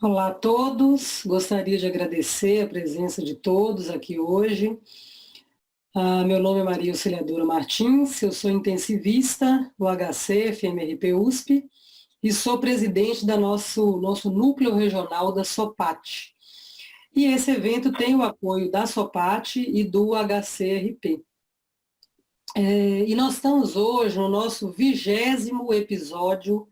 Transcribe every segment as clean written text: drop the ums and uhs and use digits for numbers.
Olá a todos, gostaria de agradecer a presença de todos aqui hoje. Meu nome é Maria Auxiliadora Martins, eu sou intensivista do HC FMRP USP e sou presidente da nosso núcleo regional da SOPAT. E esse evento tem o apoio da SOPAT e do HCRP. E nós estamos hoje no nosso 20º episódio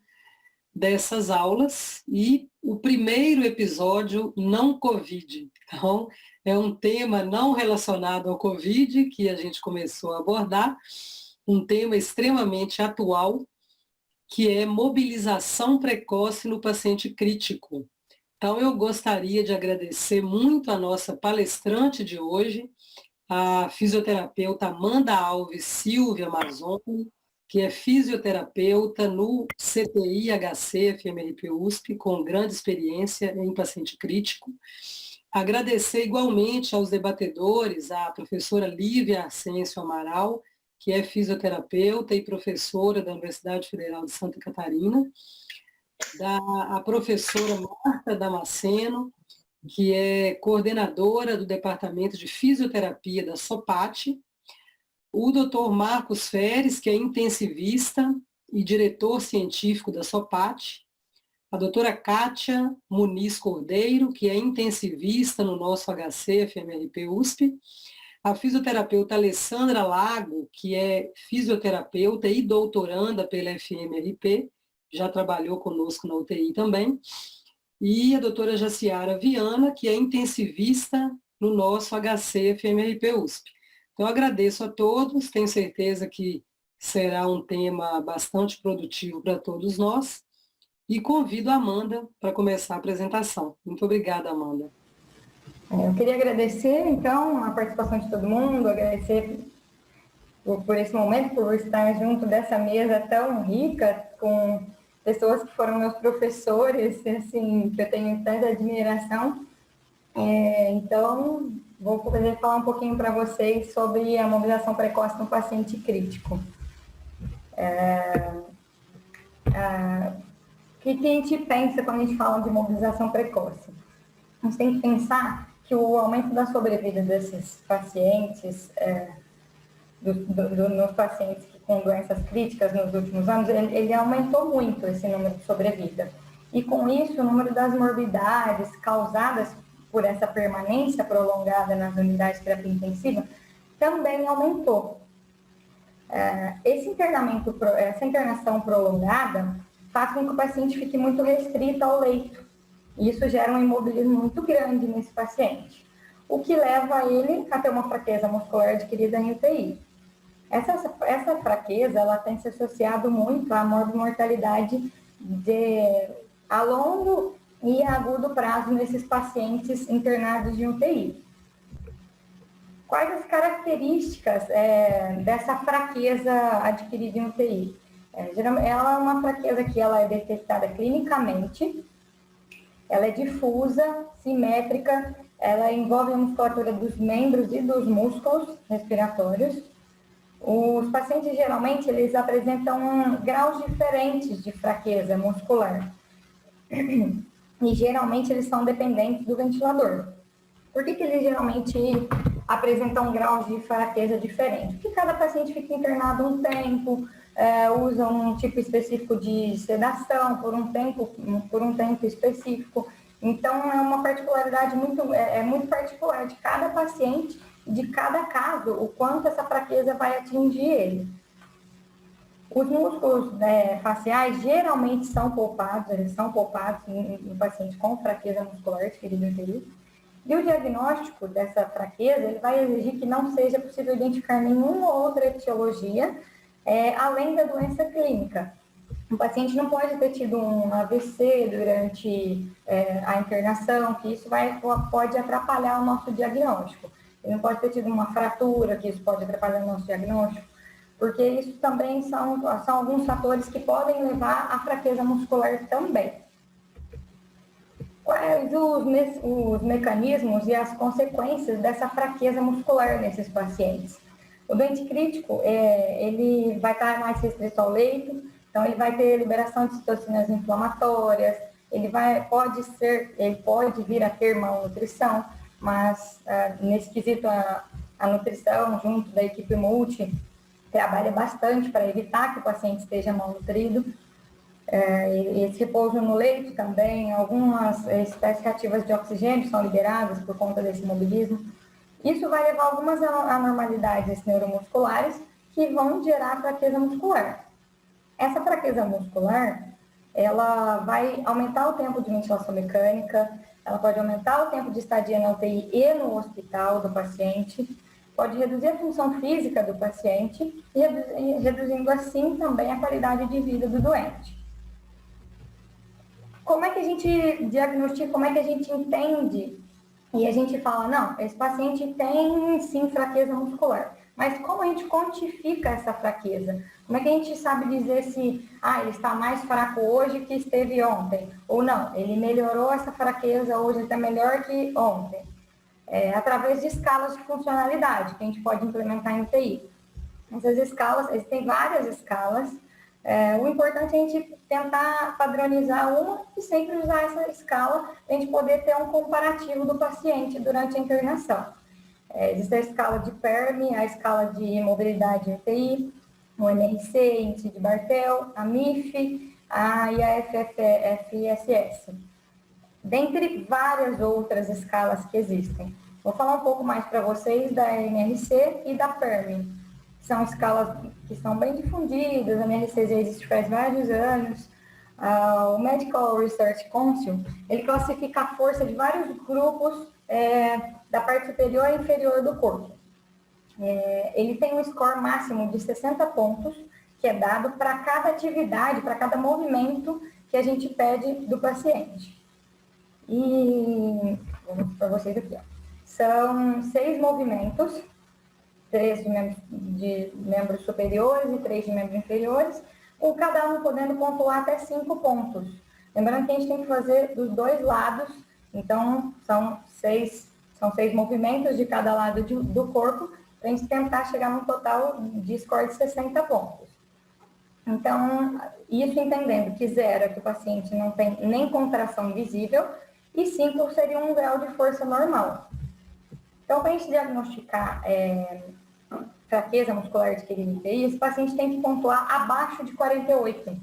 dessas aulas e o primeiro episódio não Covid. Então, é um tema não relacionado ao Covid que a gente começou a abordar, um tema extremamente atual, que é mobilização precoce no paciente crítico. Então, eu gostaria de agradecer muito a nossa palestrante de hoje, a fisioterapeuta Amanda Alves Silvia Mazzoni, que é fisioterapeuta no CTI HC FMRP USP, com grande experiência em paciente crítico. Agradecer igualmente aos debatedores, a professora Lívia Arcêncio Amaral, que é fisioterapeuta e professora da Universidade Federal de Santa Catarina, a professora Marta Damasceno, que é coordenadora do Departamento de Fisioterapia da SOPAT, o Dr. Marcos Feres, que é intensivista e diretor científico da SOPAT, a doutora Kátia Muniz Cordeiro, que é intensivista no nosso HC FMRP USP, a fisioterapeuta Alessandra Lago, que é fisioterapeuta e doutoranda pela FMRP, já trabalhou conosco na UTI também, e a doutora Jaciara Viana, que é intensivista no nosso HC FMRP USP. Então, agradeço a todos, tenho certeza que será um tema bastante produtivo para todos nós, e convido a Amanda para começar a apresentação. Muito obrigada, Amanda. Eu queria agradecer, então, a participação de todo mundo, agradecer por esse momento, por estar junto dessa mesa tão rica, com pessoas que foram meus professores, assim, que eu tenho tanta admiração. Então, vou poder falar um pouquinho para vocês sobre a mobilização precoce no paciente crítico. O que a gente pensa quando a gente fala de mobilização precoce? A gente tem que pensar que o aumento da sobrevida desses pacientes, nos pacientes com doenças críticas nos últimos anos, ele aumentou muito esse número de sobrevida. E com isso, o número das morbidades causadas por essa permanência prolongada nas unidades de terapia intensiva também aumentou. Essa internação prolongada faz com que o paciente fique muito restrito ao leito. Isso gera um imobilismo muito grande nesse paciente, o que leva ele a ter uma fraqueza muscular adquirida em UTI. Essa fraqueza ela tem se associado muito à morbimortalidade a longo e a agudo prazo nesses pacientes internados em UTI. Quais as características dessa fraqueza adquirida em UTI? Ela é uma fraqueza que ela é detectada clinicamente, ela é difusa, simétrica, ela envolve a musculatura dos membros e dos músculos respiratórios. Os pacientes, geralmente, eles apresentam graus diferentes de fraqueza muscular. E, geralmente, eles são dependentes do ventilador. Por que eles, geralmente, apresentam graus de fraqueza diferentes? Porque cada paciente fica internado um tempo, usa um tipo específico de sedação por um tempo específico. Então, é uma particularidade muito particular de cada paciente, de cada caso, o quanto essa fraqueza vai atingir ele. Os músculos faciais geralmente são poupados, eles são poupados no paciente com fraqueza muscular adquirida em UTI. E o diagnóstico dessa fraqueza, ele vai exigir que não seja possível identificar nenhuma outra etiologia, além da doença clínica. O paciente não pode ter tido um AVC durante a internação, que isso pode atrapalhar o nosso diagnóstico. Ele não pode ter tido uma fratura, que isso pode atrapalhar o nosso diagnóstico, porque isso também são alguns fatores que podem levar à fraqueza muscular também. Quais os mecanismos e as consequências dessa fraqueza muscular nesses pacientes? O doente crítico, ele vai estar mais restrito ao leito, então ele vai ter liberação de citocinas inflamatórias, ele pode vir a ter malnutrição, mas nesse quesito a nutrição junto da equipe multi trabalha bastante para evitar que o paciente esteja malnutrido. Esse repouso no leito também, algumas espécies reativas de oxigênio são liberadas por conta desse imobilismo. Isso vai levar a algumas anormalidades neuromusculares que vão gerar fraqueza muscular. Essa fraqueza muscular, ela vai aumentar o tempo de ventilação mecânica, ela pode aumentar o tempo de estadia na UTI e no hospital do paciente, pode reduzir a função física do paciente e reduzindo assim também a qualidade de vida do doente. Como é que a gente diagnostica, como é que a gente entende e a gente fala, não, esse paciente tem sim fraqueza muscular, mas como a gente quantifica essa fraqueza? Como é que a gente sabe dizer se ele está mais fraco hoje que esteve ontem? Ou não, ele melhorou essa fraqueza, hoje ele está melhor que ontem. Através de escalas de funcionalidade que a gente pode implementar em UTI. Essas escalas, existem várias escalas. O importante é a gente tentar padronizar uma e sempre usar essa escala para a gente poder ter um comparativo do paciente durante a internação. Existe a escala de PERM, a escala de mobilidade em UTI, o MRC, índice de Bartel, a MIF e a FSS. Dentre várias outras escalas que existem. Vou falar um pouco mais para vocês da MRC e da PERM. São escalas que são bem difundidas, a MRC já existe faz vários anos. O Medical Research Council, ele classifica a força de vários grupos da parte superior e inferior do corpo. Ele tem um score máximo de 60 pontos, que é dado para cada atividade, para cada movimento que a gente pede do paciente. E vou mostrar para vocês aqui. São 6 movimentos, 3 de membros superiores e 3 de membros inferiores, com cada um podendo pontuar até 5 pontos. Lembrando que a gente tem que fazer dos dois lados, então são 6 movimentos de cada lado do corpo, para a gente tentar chegar num total de score de 60 pontos. Então, isso entendendo que 0 é que o paciente não tem nem contração visível, e 5 seria um grau de força normal. Então, para a gente diagnosticar fraqueza muscular adquirida em UTI, esse paciente tem que pontuar abaixo de 48.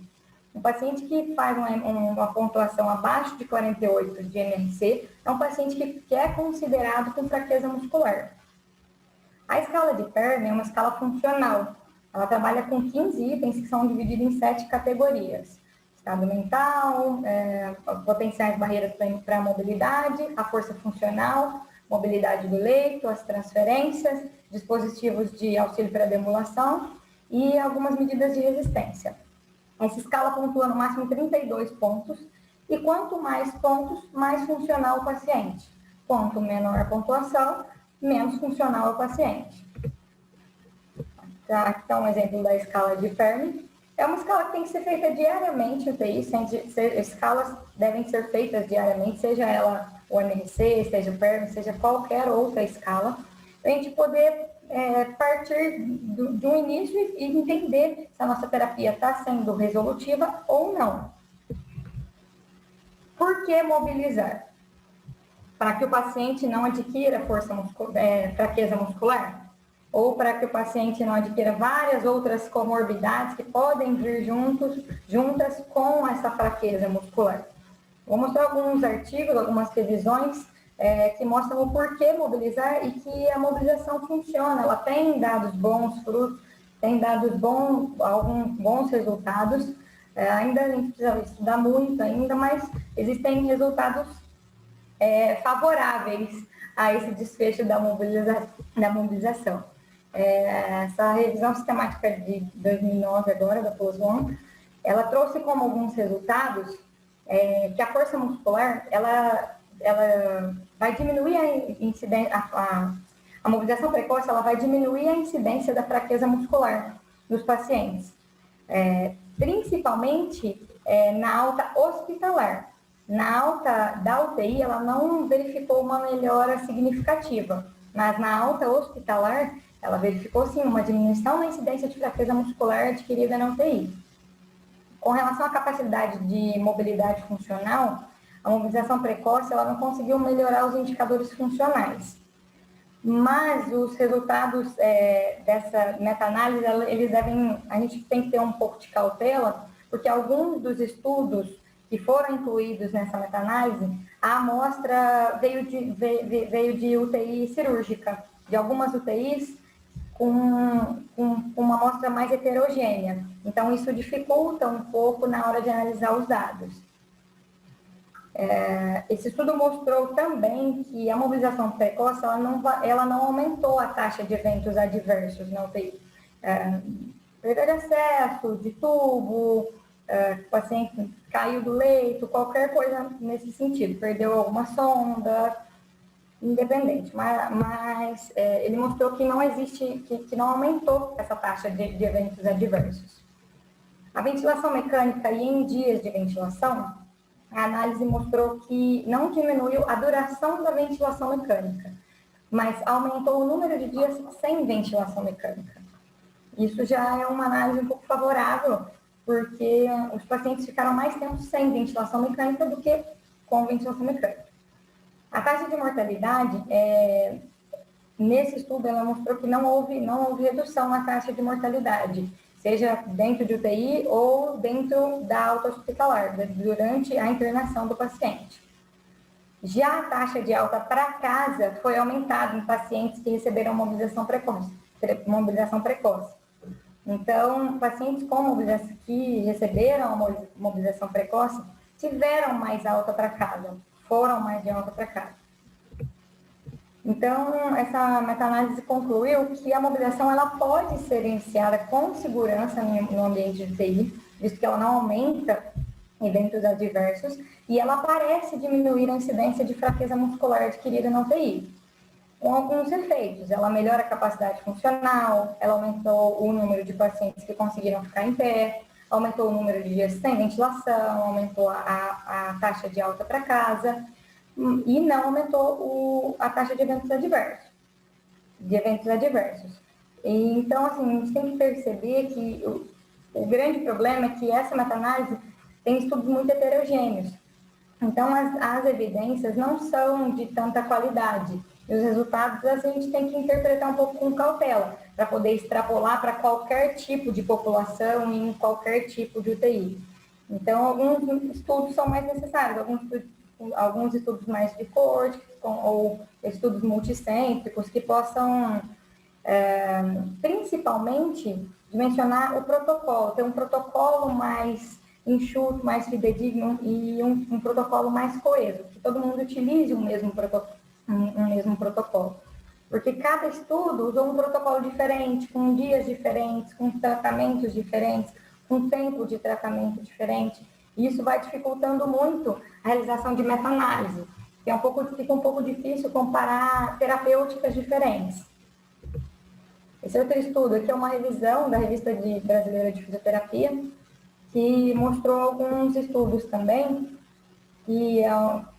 Um paciente que faz uma pontuação abaixo de 48 de MRC é um paciente que é considerado com fraqueza muscular. A escala de PERM é uma escala funcional. Ela trabalha com 15 itens que são divididos em 7 categorias. Estado mental, potenciais barreiras para a mobilidade, a força funcional, mobilidade do leito, as transferências, dispositivos de auxílio para a deambulação e algumas medidas de resistência. Essa escala pontua no máximo 32 pontos, e quanto mais pontos, mais funcional o paciente. Quanto menor a pontuação, menos funcional o paciente. Aqui está um exemplo da escala de PERM. É uma escala que tem que ser feita diariamente, UTI, escalas devem ser feitas diariamente, seja ela o MRC, seja o PERM, seja qualquer outra escala, para a gente poder partir de um início e entender se a nossa terapia está sendo resolutiva ou não. Por que mobilizar? Para que o paciente não adquira fraqueza muscular? Ou para que o paciente não adquira várias outras comorbidades que podem vir juntas com essa fraqueza muscular? Vou mostrar alguns artigos, algumas revisões que mostram o porquê mobilizar e que a mobilização funciona. Ela tem dado bons frutos, tem dado alguns bons resultados. Ainda a gente precisa estudar muito ainda, mas existem resultados favoráveis a esse desfecho da mobilização. Essa revisão sistemática de 2009 agora, da PLOS ONE, ela trouxe como alguns resultados que a força muscular, ela vai diminuir a incidência, a mobilização precoce, ela vai diminuir a incidência da fraqueza muscular nos pacientes, principalmente na alta hospitalar. Na alta da UTI, ela não verificou uma melhora significativa, mas na alta hospitalar, ela verificou sim uma diminuição na incidência de fraqueza muscular adquirida na UTI. Com relação à capacidade de mobilidade funcional, a mobilização precoce ela não conseguiu melhorar os indicadores funcionais. Mas os resultados dessa meta-análise, a gente tem que ter um pouco de cautela, porque alguns dos estudos que foram incluídos nessa meta-análise, a amostra veio de UTI cirúrgica, de algumas UTIs com uma amostra mais heterogênea. Então, isso dificulta um pouco na hora de analisar os dados. Esse estudo mostrou também que a mobilização precoce ela não aumentou a taxa de eventos adversos na UTI. Perda de acesso, de tubo, o paciente caiu do leito, qualquer coisa nesse sentido, perdeu alguma sonda, independente, mas ele mostrou que não existe, que não aumentou essa taxa de eventos adversos. A ventilação mecânica e em dias de ventilação, a análise mostrou que não diminuiu a duração da ventilação mecânica, mas aumentou o número de dias sem ventilação mecânica. Isso já é uma análise um pouco favorável, porque os pacientes ficaram mais tempo sem ventilação mecânica do que com ventilação mecânica. A taxa de mortalidade, nesse estudo, ela mostrou que não houve redução na taxa de mortalidade, seja dentro de UTI ou dentro da alta hospitalar, durante a internação do paciente. Já a taxa de alta para casa foi aumentada em pacientes que receberam mobilização precoce. Então, pacientes que receberam a mobilização precoce tiveram mais alta para casa, foram mais de alta para casa. Então, essa meta-análise concluiu que a mobilização ela pode ser iniciada com segurança no ambiente de UTI, visto que ela não aumenta eventos adversos, e ela parece diminuir a incidência de fraqueza muscular adquirida na UTI. Com alguns efeitos, ela melhora a capacidade funcional, ela aumentou o número de pacientes que conseguiram ficar em pé, aumentou o número de dias sem ventilação, aumentou a taxa de alta para casa, e não aumentou a taxa de eventos adversos. Então, assim, a gente tem que perceber que o grande problema é que essa meta-análise tem estudos muito heterogêneos. Então, as evidências não são de tanta qualidade. E os resultados a gente tem que interpretar um pouco com cautela, para poder extrapolar para qualquer tipo de população e em qualquer tipo de UTI. Então, alguns estudos são mais necessários, alguns estudos mais de corte, ou estudos multicêntricos, que possam, principalmente, dimensionar o protocolo, ter um protocolo mais enxuto, mais fidedigno e um protocolo mais coeso, que todo mundo utilize um mesmo protocolo. Porque cada estudo usou um protocolo diferente, com dias diferentes, com tratamentos diferentes, com tempo de tratamento diferente. E isso vai dificultando muito a realização de meta-análise, que fica um pouco difícil comparar terapêuticas diferentes. Esse outro estudo aqui é uma revisão da Revista Brasileira de Fisioterapia, que mostrou alguns estudos também, que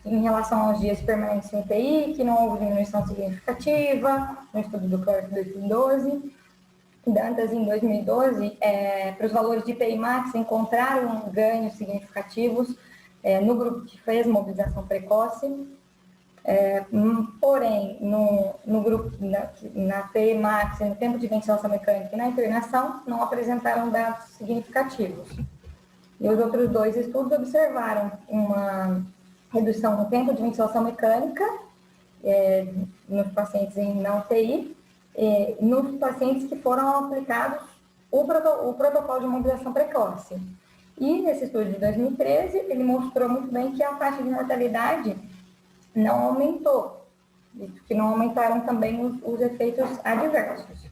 em relação aos dias permanentes em UTI, que não houve diminuição significativa, no estudo do Clark 2012, Dantas em 2012, para os valores de IPI Max, encontraram ganhos significativos no grupo que fez mobilização precoce, porém, no grupo, na PI Max, no tempo de ventilação mecânica e na internação, não apresentaram dados significativos. E os outros dois estudos observaram uma redução no tempo de ventilação mecânica nos pacientes na UTI, nos pacientes que foram aplicados o protocolo de mobilização precoce. E nesse estudo de 2013, ele mostrou muito bem que a taxa de mortalidade não aumentou, que não aumentaram também os efeitos adversos.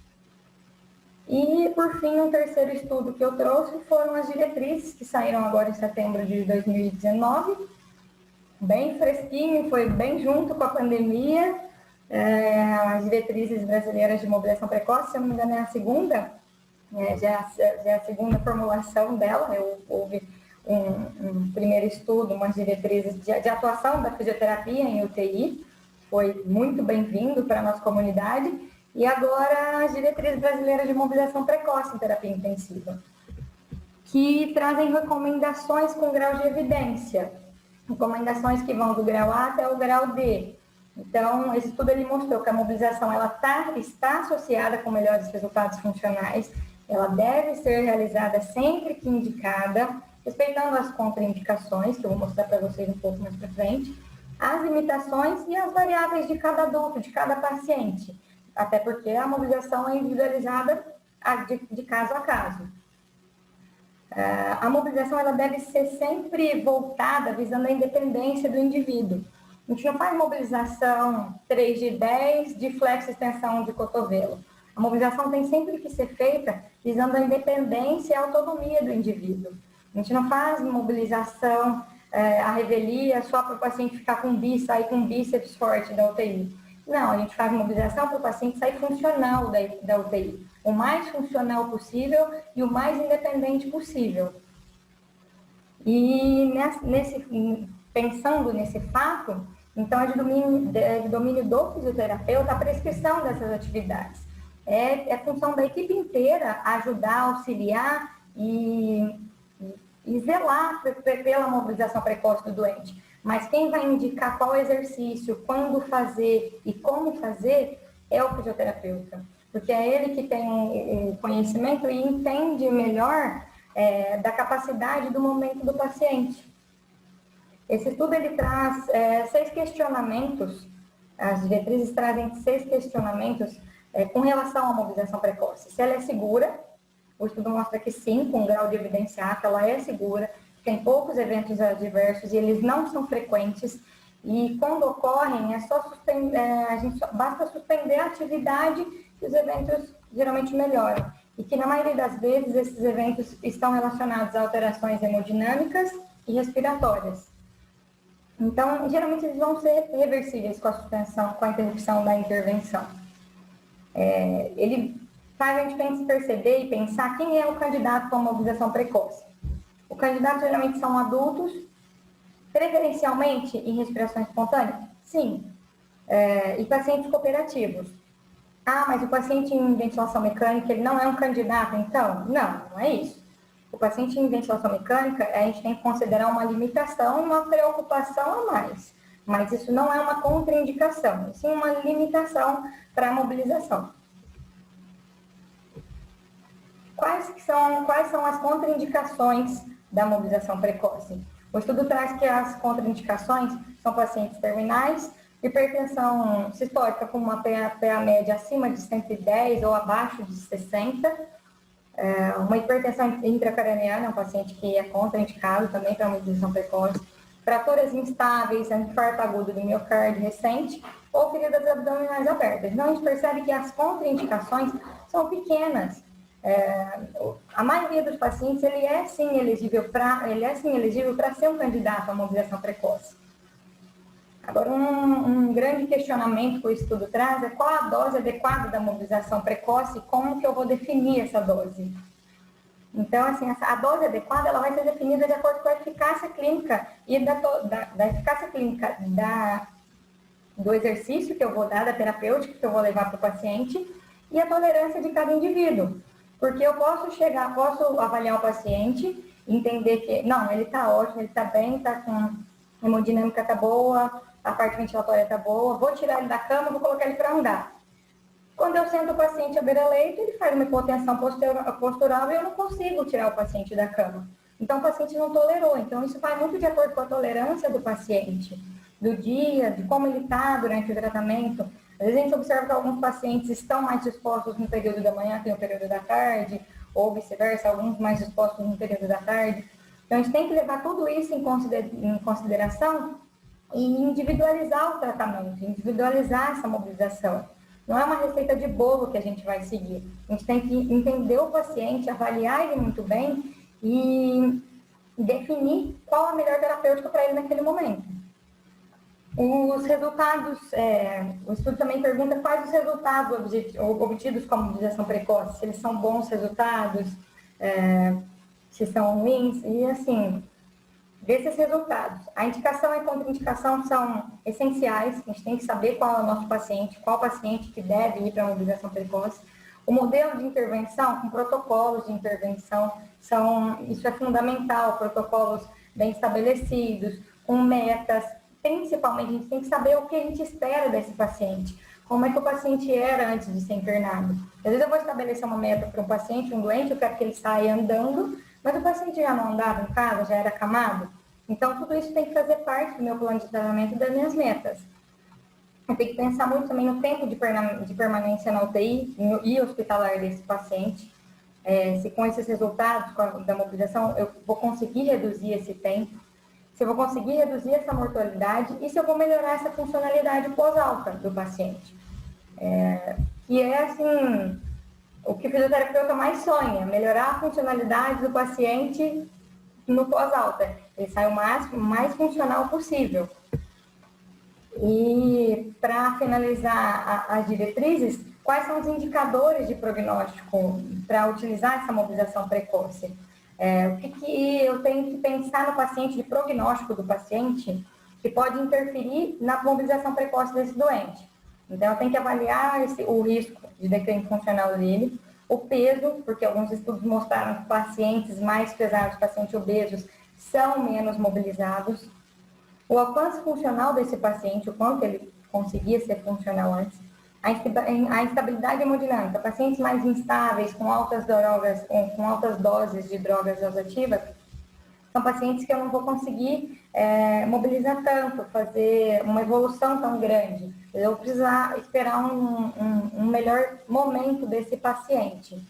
E, por fim, um terceiro estudo que eu trouxe foram as diretrizes, que saíram agora em setembro de 2019, bem fresquinho, foi bem junto com a pandemia, as diretrizes brasileiras de mobilização precoce, se eu não me engano é a segunda, já é a segunda formulação dela. Houve um primeiro estudo, umas diretrizes de atuação da fisioterapia em UTI, foi muito bem-vindo para a nossa comunidade, e agora as diretrizes brasileiras de mobilização precoce em terapia intensiva. que trazem recomendações com grau de evidência, recomendações que vão do grau A até o grau D. Então, esse estudo ele mostrou que a mobilização está associada com melhores resultados funcionais, ela deve ser realizada sempre que indicada, respeitando as contraindicações, que eu vou mostrar para vocês um pouco mais para frente, as limitações e as variáveis de cada adulto, de cada paciente, até porque a mobilização é individualizada de caso a caso. A mobilização ela deve ser sempre voltada visando a independência do indivíduo. A gente não faz mobilização 3 de 10 de flex extensão de cotovelo. A mobilização tem sempre que ser feita visando a independência e a autonomia do indivíduo. A gente não faz mobilização à revelia só para o paciente ficar sair com bíceps forte da UTI. Não, a gente faz mobilização para o paciente sair funcional da UTI. O mais funcional possível e o mais independente possível. E pensando nesse fato, então é de domínio do fisioterapeuta a prescrição dessas atividades. É função da equipe inteira ajudar, auxiliar e zelar pela mobilização precoce do doente. Mas quem vai indicar qual exercício, quando fazer e como fazer é o fisioterapeuta. Porque é ele que tem o conhecimento e entende melhor da capacidade do momento do paciente. Esse estudo ele traz 6 questionamentos, as diretrizes trazem 6 questionamentos com relação à mobilização precoce. Se ela é segura, o estudo mostra que sim, com grau de evidenciar que ela é segura, tem poucos eventos adversos e eles não são frequentes. E quando ocorrem, basta suspender a atividade e os eventos geralmente melhoram. E que na maioria das vezes esses eventos estão relacionados a alterações hemodinâmicas e respiratórias. Então, geralmente eles vão ser reversíveis com a suspensão, com a interrupção da intervenção. Ele faz a gente perceber e pensar quem é o candidato com mobilização precoce. O candidato geralmente são adultos, preferencialmente em respiração espontânea? Sim. E pacientes cooperativos. Mas o paciente em ventilação mecânica, ele não é um candidato, então? Não é isso. O paciente em ventilação mecânica, a gente tem que considerar uma limitação, uma preocupação a mais. Mas isso não é uma contraindicação, sim uma limitação para a mobilização. Quais são as contraindicações da mobilização precoce? O estudo traz que as contraindicações são pacientes terminais, hipertensão sistólica com uma PA média acima de 110 ou abaixo de 60, uma hipertensão intracraniana, um paciente que é contraindicado também para mobilização precoce, fraturas instáveis, infarto agudo do miocárdio recente ou feridas abdominais abertas. Então, a gente percebe que as contraindicações são pequenas. A maioria dos pacientes, ele é sim elegível para ser um candidato à mobilização precoce. Agora, um grande questionamento que o estudo traz é qual a dose adequada da mobilização precoce e como que eu vou definir essa dose. Então, assim, a dose adequada ela vai ser definida de acordo com a eficácia clínica e da eficácia clínica do exercício que eu vou dar, da terapêutica que eu vou levar para o paciente e a tolerância de cada indivíduo. Porque eu posso avaliar o paciente, entender que, não, ele está ótimo, ele está bem, está com a hemodinâmica está boa, a parte ventilatória está boa, vou tirar ele da cama, vou colocar ele para andar. Quando eu sento o paciente à beira-leito, ele faz uma hipotensão postural e eu não consigo tirar o paciente da cama. Então, o paciente não tolerou. Então, isso vai muito de acordo com a tolerância do paciente, do dia, de como ele está durante o tratamento. Às vezes, a gente observa que alguns pacientes estão mais dispostos no período da manhã que no período da tarde, ou vice-versa, alguns mais dispostos no período da tarde. Então, a gente tem que levar tudo isso em consideração e individualizar o tratamento, individualizar essa mobilização. Não é uma receita de bolo que a gente vai seguir. A gente tem que entender o paciente, avaliar ele muito bem e definir qual a melhor terapêutica para ele naquele momento. Os resultados, o estudo também pergunta quais os resultados obtidos com a mobilização precoce, se eles são bons resultados, se são ruins, e assim, desses resultados. A indicação e a contraindicação são essenciais, a gente tem que saber qual é o nosso paciente, qual paciente que deve ir para a mobilização precoce. O modelo de intervenção, com protocolos de intervenção, Isso é fundamental, protocolos bem estabelecidos, com metas. Principalmente, a gente tem que saber o que a gente espera desse paciente. Como é que o paciente era antes de ser internado. Às vezes eu vou estabelecer uma meta para um paciente, um doente, eu quero que ele saia andando, mas o paciente já não andava em casa, já era acamado. Então, tudo isso tem que fazer parte do meu plano de tratamento e das minhas metas. Eu tenho que pensar muito também no tempo de permanência na UTI e hospitalar desse paciente. Se com esses resultados da mobilização eu vou conseguir reduzir esse tempo, se eu vou conseguir reduzir essa mortalidade e se eu vou melhorar essa funcionalidade pós-alta do paciente. Que é, assim, o que o fisioterapeuta mais sonha, melhorar a funcionalidade do paciente no pós-alta. Ele sai o mais funcional possível. E, para finalizar as diretrizes, quais são os indicadores de prognóstico para utilizar essa mobilização precoce? O que eu tenho que pensar no paciente, de prognóstico do paciente, que pode interferir na mobilização precoce desse doente. Então, eu tenho que avaliar o risco de declínio funcional dele, o peso, porque alguns estudos mostraram que pacientes mais pesados, pacientes obesos, são menos mobilizados, o alcance funcional desse paciente, o quanto ele conseguia ser funcional antes, a instabilidade hemodinâmica, pacientes mais instáveis, com altas doses de drogas vasoativas, são pacientes que eu não vou conseguir mobilizar tanto, fazer uma evolução tão grande. Eu vou precisar esperar um melhor momento desse paciente.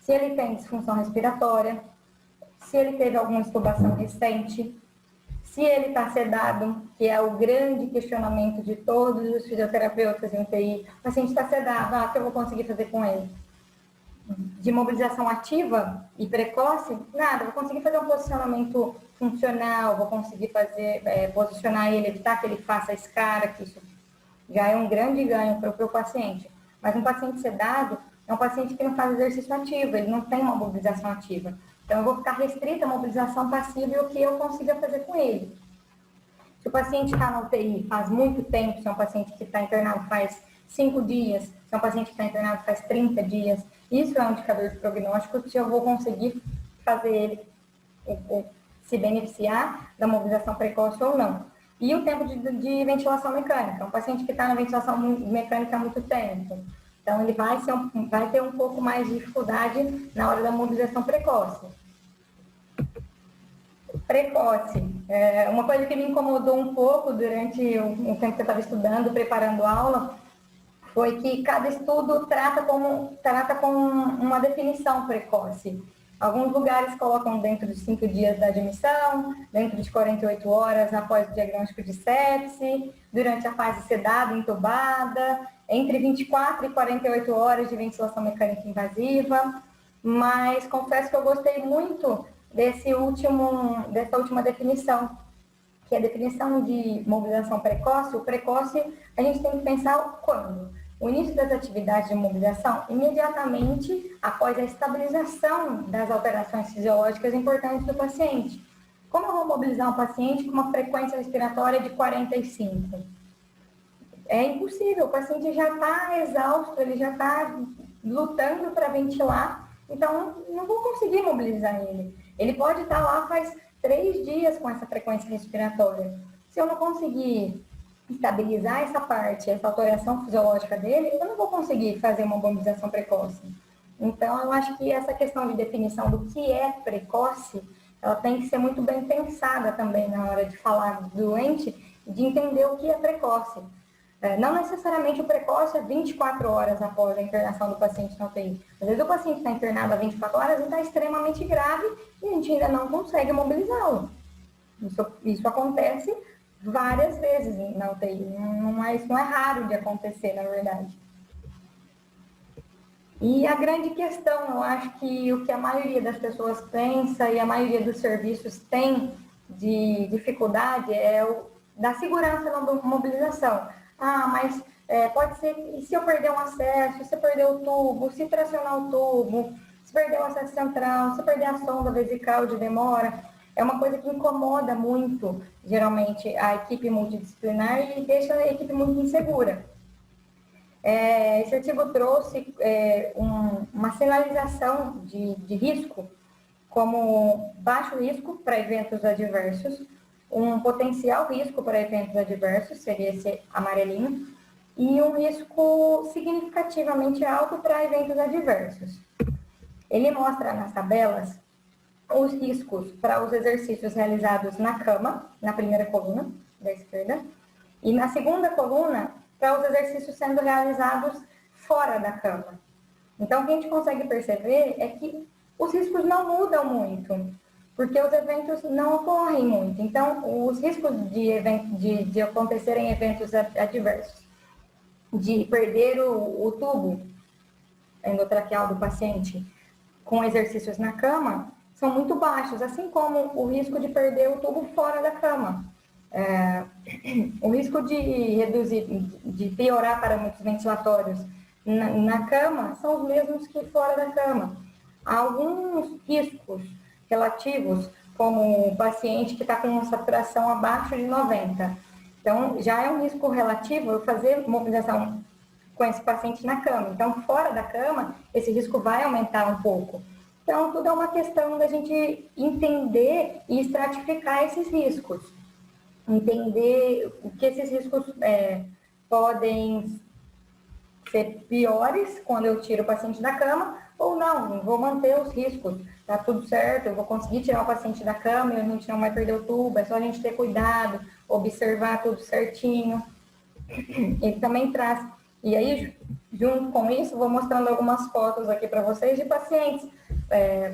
Se ele tem disfunção respiratória, se ele teve alguma extubação recente, se ele está sedado, que é o grande questionamento de todos os fisioterapeutas em UTI, o paciente está sedado, o que eu vou conseguir fazer com ele? De mobilização ativa e precoce, nada, vou conseguir fazer um posicionamento funcional, vou conseguir posicionar ele, evitar que ele faça escara, que isso já é um grande ganho para o paciente. Mas um paciente sedado é um paciente que não faz exercício ativo, ele não tem uma mobilização ativa. Então, eu vou ficar restrita à mobilização passiva e o que eu consiga fazer com ele. Se o paciente está na UTI faz muito tempo, se é um paciente que está internado faz 5 dias, se é um paciente que está internado faz 30 dias, isso é um indicador de prognóstico se eu vou conseguir fazer ele se beneficiar da mobilização precoce ou não. E o tempo de ventilação mecânica. Um paciente que está na ventilação mecânica há muito tempo. Então, ele vai ter um pouco mais de dificuldade na hora da mobilização precoce. Uma coisa que me incomodou um pouco durante o tempo que eu estava estudando, preparando aula, foi que cada estudo trata com uma definição precoce. Alguns lugares colocam dentro de 5 dias da admissão, dentro de 48 horas após o diagnóstico de sepse, durante a fase sedada, entubada, entre 24 e 48 horas de ventilação mecânica invasiva, mas confesso que eu gostei muito dessa última definição, que é a definição de mobilização precoce. O precoce, a gente tem que pensar quando? O início das atividades de mobilização, imediatamente após a estabilização das alterações fisiológicas importantes do paciente. Como eu vou mobilizar um paciente com uma frequência respiratória de 45? É impossível, o paciente já está exausto, ele já está lutando para ventilar, então não vou conseguir mobilizar ele. Ele pode estar lá faz 3 dias com essa frequência respiratória. Se eu não conseguir estabilizar essa parte, essa alteração fisiológica dele, eu não vou conseguir fazer uma mobilização precoce. Então, eu acho que essa questão de definição do que é precoce, ela tem que ser muito bem pensada também na hora de falar do doente, de entender o que é precoce. Não necessariamente o precoce é 24 horas após a internação do paciente na UTI. Às vezes o paciente está internado há 24 horas e está extremamente grave e a gente ainda não consegue mobilizá-lo. Isso acontece várias vezes na UTI. Isso não é raro de acontecer, na verdade. E a grande questão, eu acho que o que a maioria das pessoas pensa e a maioria dos serviços tem de dificuldade é da segurança na mobilização. Mas pode ser, e se eu perder um acesso, se eu perder o tubo, se tracionar o tubo, se perder o acesso central, se perder a sonda vesical de demora, é uma coisa que incomoda muito, geralmente, a equipe multidisciplinar e deixa a equipe muito insegura. Esse artigo trouxe uma sinalização de risco como baixo risco para eventos adversos, um potencial risco para eventos adversos, seria esse amarelinho, e um risco significativamente alto para eventos adversos. Ele mostra nas tabelas os riscos para os exercícios realizados na cama, na primeira coluna da esquerda, e na segunda coluna, para os exercícios sendo realizados fora da cama. Então, o que a gente consegue perceber é que os riscos não mudam muito, porque os eventos não ocorrem muito. Então, os riscos de acontecerem eventos adversos, de perder o tubo endotraqueal do paciente com exercícios na cama, são muito baixos, assim como o risco de perder o tubo fora da cama. O risco de reduzir, de piorar parâmetros ventilatórios na cama são os mesmos que fora da cama. Há alguns riscos relativos, como o paciente que está com uma saturação abaixo de 90. Então, já é um risco relativo eu fazer mobilização com esse paciente na cama. Então, fora da cama, esse risco vai aumentar um pouco. Então, tudo é uma questão da gente entender e estratificar esses riscos. Entender o que esses riscos podem ser piores quando eu tiro o paciente da cama, ou não vou manter os riscos, tá tudo certo, eu vou conseguir tirar o paciente da cama e a gente não vai perder o tubo, é só a gente ter cuidado, observar tudo certinho. Ele também traz, e aí, junto com isso, vou mostrando algumas fotos aqui para vocês de pacientes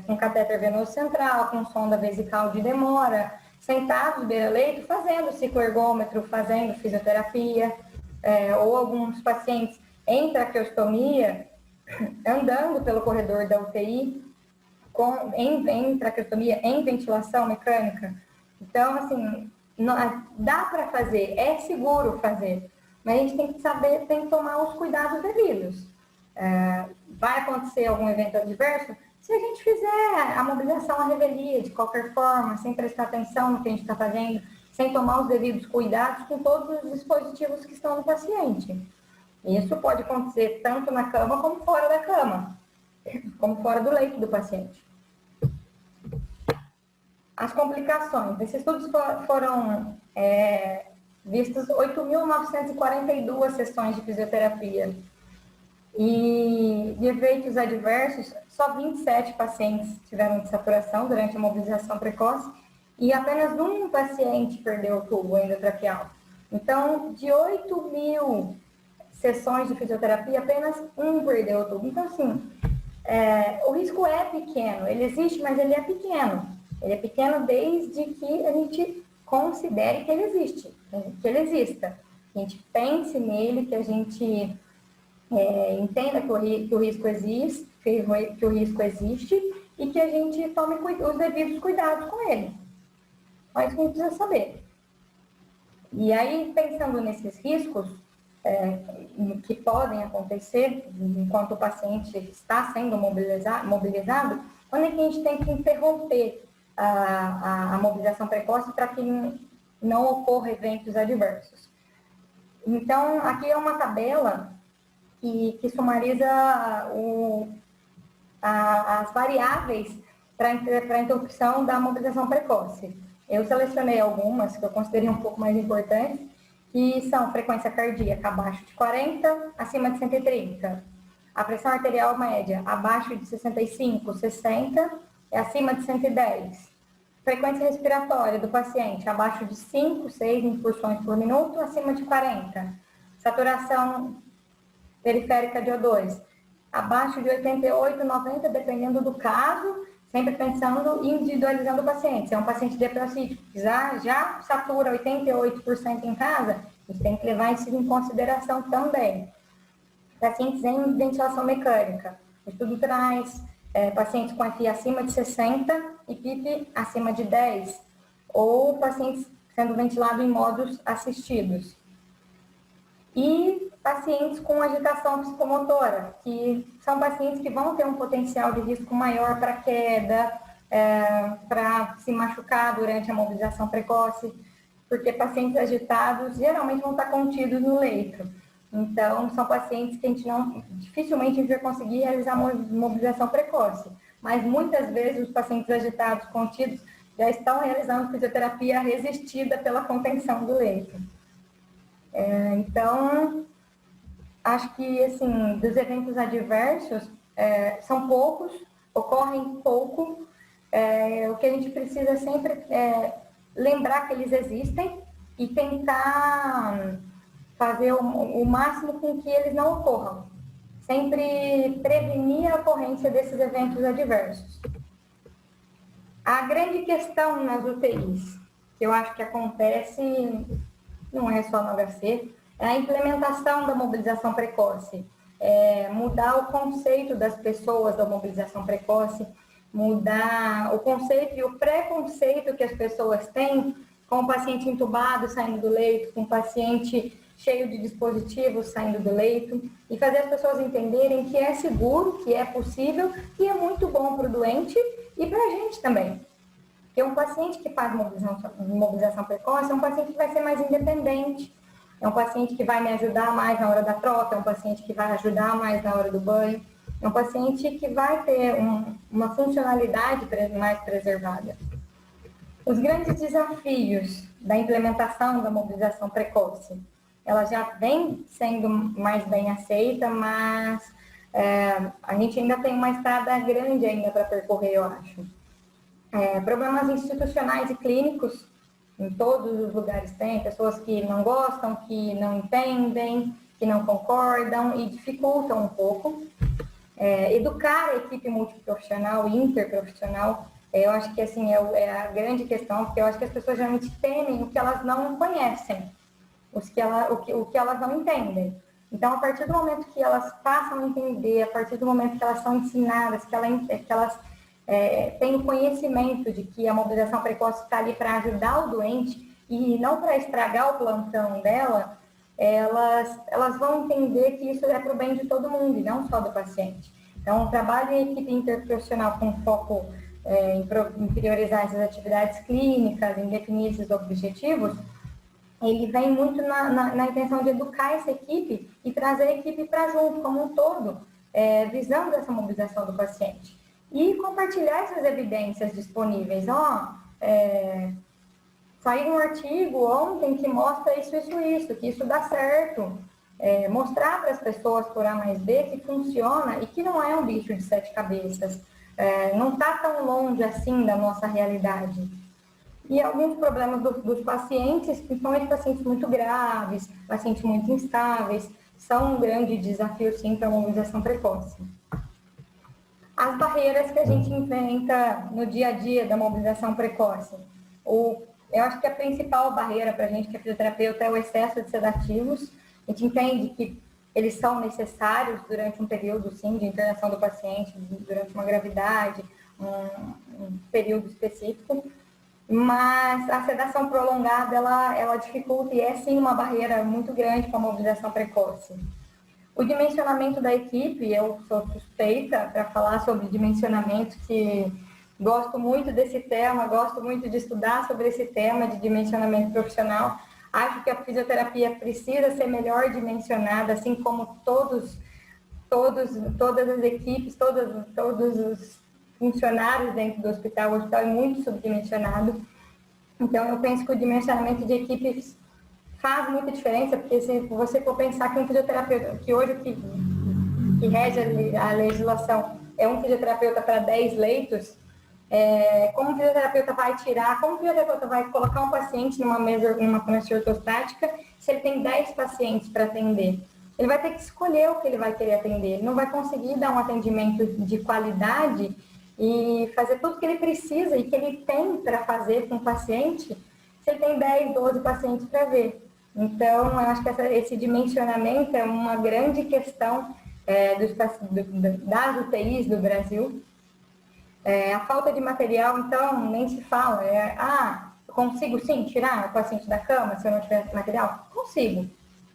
com catéter venoso central, com sonda vesical de demora, sentados beira-leito, fazendo cicloergômetro, fazendo fisioterapia, ou alguns pacientes em traqueostomia, andando pelo corredor da UTI, em traqueostomia, em ventilação mecânica. Então, assim, dá para fazer, é seguro fazer, mas a gente tem que saber, tem que tomar os cuidados devidos. Vai acontecer algum evento adverso? Se a gente fizer a mobilização à revelia, de qualquer forma, sem prestar atenção no que a gente está fazendo, sem tomar os devidos cuidados com todos os dispositivos que estão no paciente. Isso pode acontecer tanto na cama como fora da cama, como fora do leito do paciente. As complicações. Esses estudos foram vistas 8.942 sessões de fisioterapia. E de efeitos adversos, só 27 pacientes tiveram desaturação durante a mobilização precoce e apenas um paciente perdeu o tubo endotraqueal. Então, de 8.000 sessões de fisioterapia, apenas um perdeu o tubo. Então, assim, o risco é pequeno, ele existe, mas ele é pequeno. Ele é pequeno desde que a gente considere que ele existe, que ele exista. Que a gente pense nele, que a gente entenda que o risco existe, que o risco existe e que a gente tome os devidos cuidados com ele. Mas isso que a gente precisa saber. E aí, pensando nesses riscos que podem acontecer enquanto o paciente está sendo mobilizado, quando é que a gente tem que interromper a mobilização precoce para que não ocorra eventos adversos? Então, aqui é uma tabela que sumariza as variáveis para a interrupção da mobilização precoce. Eu selecionei algumas que eu considerei um pouco mais importantes, que são frequência cardíaca abaixo de 40, acima de 130. A pressão arterial média abaixo de 65, 60 e acima de 110. Frequência respiratória do paciente abaixo de 5, 6 incursões por minuto, acima de 40. Saturação periférica de O2 abaixo de 88, 90, dependendo do caso, sempre pensando e individualizando o paciente. Se é um paciente depressivo que já satura 88% em casa, a gente tem que levar isso em consideração também. Pacientes em ventilação mecânica. O estudo traz pacientes com FI acima de 60 e PIP acima de 10, ou pacientes sendo ventilados em modos assistidos. E pacientes com agitação psicomotora, que são pacientes que vão ter um potencial de risco maior para queda, para se machucar durante a mobilização precoce, porque pacientes agitados geralmente vão estar contidos no leito. Então, são pacientes que dificilmente a gente vai conseguir realizar mobilização precoce. mas muitas vezes os pacientes agitados, contidos, já estão realizando fisioterapia resistida pela contenção do leito. Então, acho que, assim, dos eventos adversos, são poucos, ocorrem pouco. O que a gente precisa sempre é lembrar que eles existem e tentar fazer o máximo com que eles não ocorram. Sempre prevenir a ocorrência desses eventos adversos. A grande questão nas UTIs, que eu acho que acontece, não é só no HC, é a implementação da mobilização precoce. Mudar o conceito das pessoas da mobilização precoce, mudar o conceito e o preconceito que as pessoas têm com o paciente entubado saindo do leito, com o paciente cheio de dispositivos saindo do leito, e fazer as pessoas entenderem que é seguro, que é possível, que é muito bom para o doente e para a gente também. Porque um paciente que faz mobilização precoce é um paciente que vai ser mais independente, é um paciente que vai me ajudar mais na hora da troca, é um paciente que vai ajudar mais na hora do banho, é um paciente que vai ter uma funcionalidade mais preservada. Os grandes desafios da implementação da mobilização precoce, ela já vem sendo mais bem aceita, mas a gente ainda tem uma estrada grande ainda para percorrer, eu acho. Problemas institucionais e clínicos, em todos os lugares tem, pessoas que não gostam, que não entendem, que não concordam e dificultam um pouco. Educar a equipe multiprofissional e interprofissional, eu acho que assim, é a grande questão, porque eu acho que as pessoas geralmente temem o que elas não conhecem, o que elas não entendem. Então, a partir do momento que elas passam a entender, a partir do momento que elas são ensinadas, que elas têm o conhecimento de que a mobilização precoce está ali para ajudar o doente e não para estragar o plantão dela, elas vão entender que isso é para o bem de todo mundo e não só do paciente. Então, o trabalho em equipe interprofissional com foco em priorizar essas atividades clínicas, em definir esses objetivos, ele vem muito na intenção de educar essa equipe e trazer a equipe para junto, como um todo, visando essa mobilização do paciente. E compartilhar essas evidências disponíveis. Saiu um artigo ontem que mostra isso, que isso dá certo. Mostrar para as pessoas por A mais B que funciona e que não é um bicho de 7 cabeças. Não está tão longe assim da nossa realidade. E alguns problemas dos pacientes, principalmente pacientes muito graves, pacientes muito instáveis, são um grande desafio, sim, para a mobilização precoce. As barreiras que a gente enfrenta no dia a dia da mobilização precoce. Eu acho que a principal barreira para a gente, que é fisioterapeuta, é o excesso de sedativos. A gente entende que eles são necessários durante um período, sim, de internação do paciente, durante uma gravidade, um período específico. Mas a sedação prolongada, ela dificulta e é, sim, uma barreira muito grande para a mobilização precoce. O dimensionamento da equipe, eu sou suspeita para falar sobre dimensionamento, que gosto muito desse tema, gosto muito de estudar sobre esse tema de dimensionamento profissional. Acho que a fisioterapia precisa ser melhor dimensionada, assim como todas as equipes, todos os funcionários dentro do hospital. O hospital é muito subdimensionado. Então, eu penso que o dimensionamento de equipes faz muita diferença, porque se você for pensar que um fisioterapeuta, que hoje que rege a legislação é um fisioterapeuta para 10 leitos, como o fisioterapeuta vai colocar um paciente numa prancha ortostática se ele tem 10 pacientes para atender? Ele vai ter que escolher o que ele vai querer atender, ele não vai conseguir dar um atendimento de qualidade e fazer tudo que ele precisa e que ele tem para fazer com o paciente se ele tem 10, 12 pacientes para ver. Então, eu acho que esse dimensionamento é uma grande questão das UTIs do Brasil. A falta de material, então, nem se fala. Eu consigo sim tirar o paciente da cama se eu não tiver material? Consigo.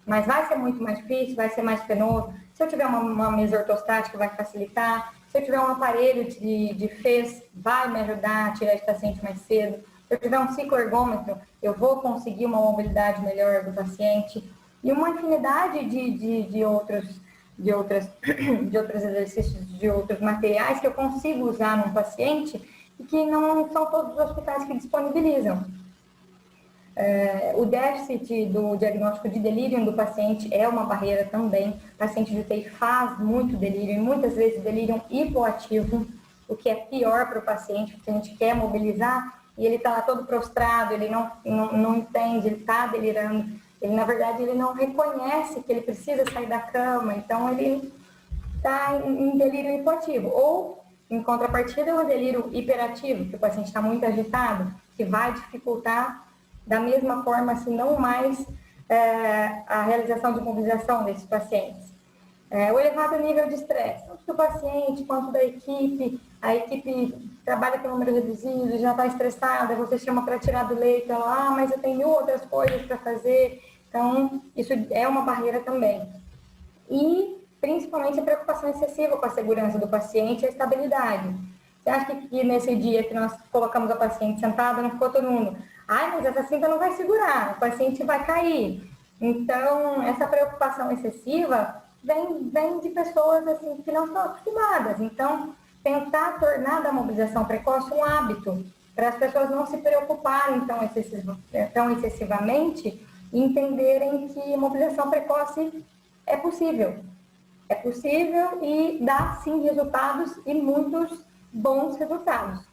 Mas vai ser muito mais difícil, vai ser mais penoso. Se eu tiver uma mesa ortostática, vai facilitar. Se eu tiver um aparelho de fez, vai me ajudar a tirar esse paciente mais cedo. Se eu tiver um cicloergômetro, eu vou conseguir uma mobilidade melhor do paciente. E uma infinidade de outros de outros exercícios, de outros materiais que eu consigo usar num paciente e que não são todos os hospitais que disponibilizam. O déficit do diagnóstico de delírio do paciente é uma barreira também. O paciente de UTI faz muito delírio, e muitas vezes delírio hipoativo, o que é pior para o paciente, porque a gente quer mobilizar e ele está lá todo prostrado, ele não entende, ele está delirando. Ele, na verdade, ele não reconhece que ele precisa sair da cama, então ele está em delírio hipoativo. Ou, em contrapartida, o delírio hiperativo, que o paciente está muito agitado, que vai dificultar da mesma forma, se não mais, a realização de mobilização desses pacientes. O elevado nível de estresse, tanto do paciente quanto da equipe, a equipe trabalha com número reduzido, já está estressada, você chama para tirar do leito, ela, mas eu tenho outras coisas para fazer, então isso é uma barreira também. E, principalmente, a preocupação excessiva com a segurança do paciente e a estabilidade. Você acha que nesse dia que nós colocamos a paciente sentada, não ficou todo mundo, mas essa cinta não vai segurar, o paciente vai cair. Então, essa preocupação excessiva vem de pessoas assim, que não estão acostumadas. Então, tentar tornar a mobilização precoce um hábito, para as pessoas não se preocuparem tão excessivamente e entenderem que a mobilização precoce é possível. É possível e dá, sim, resultados e muitos bons resultados.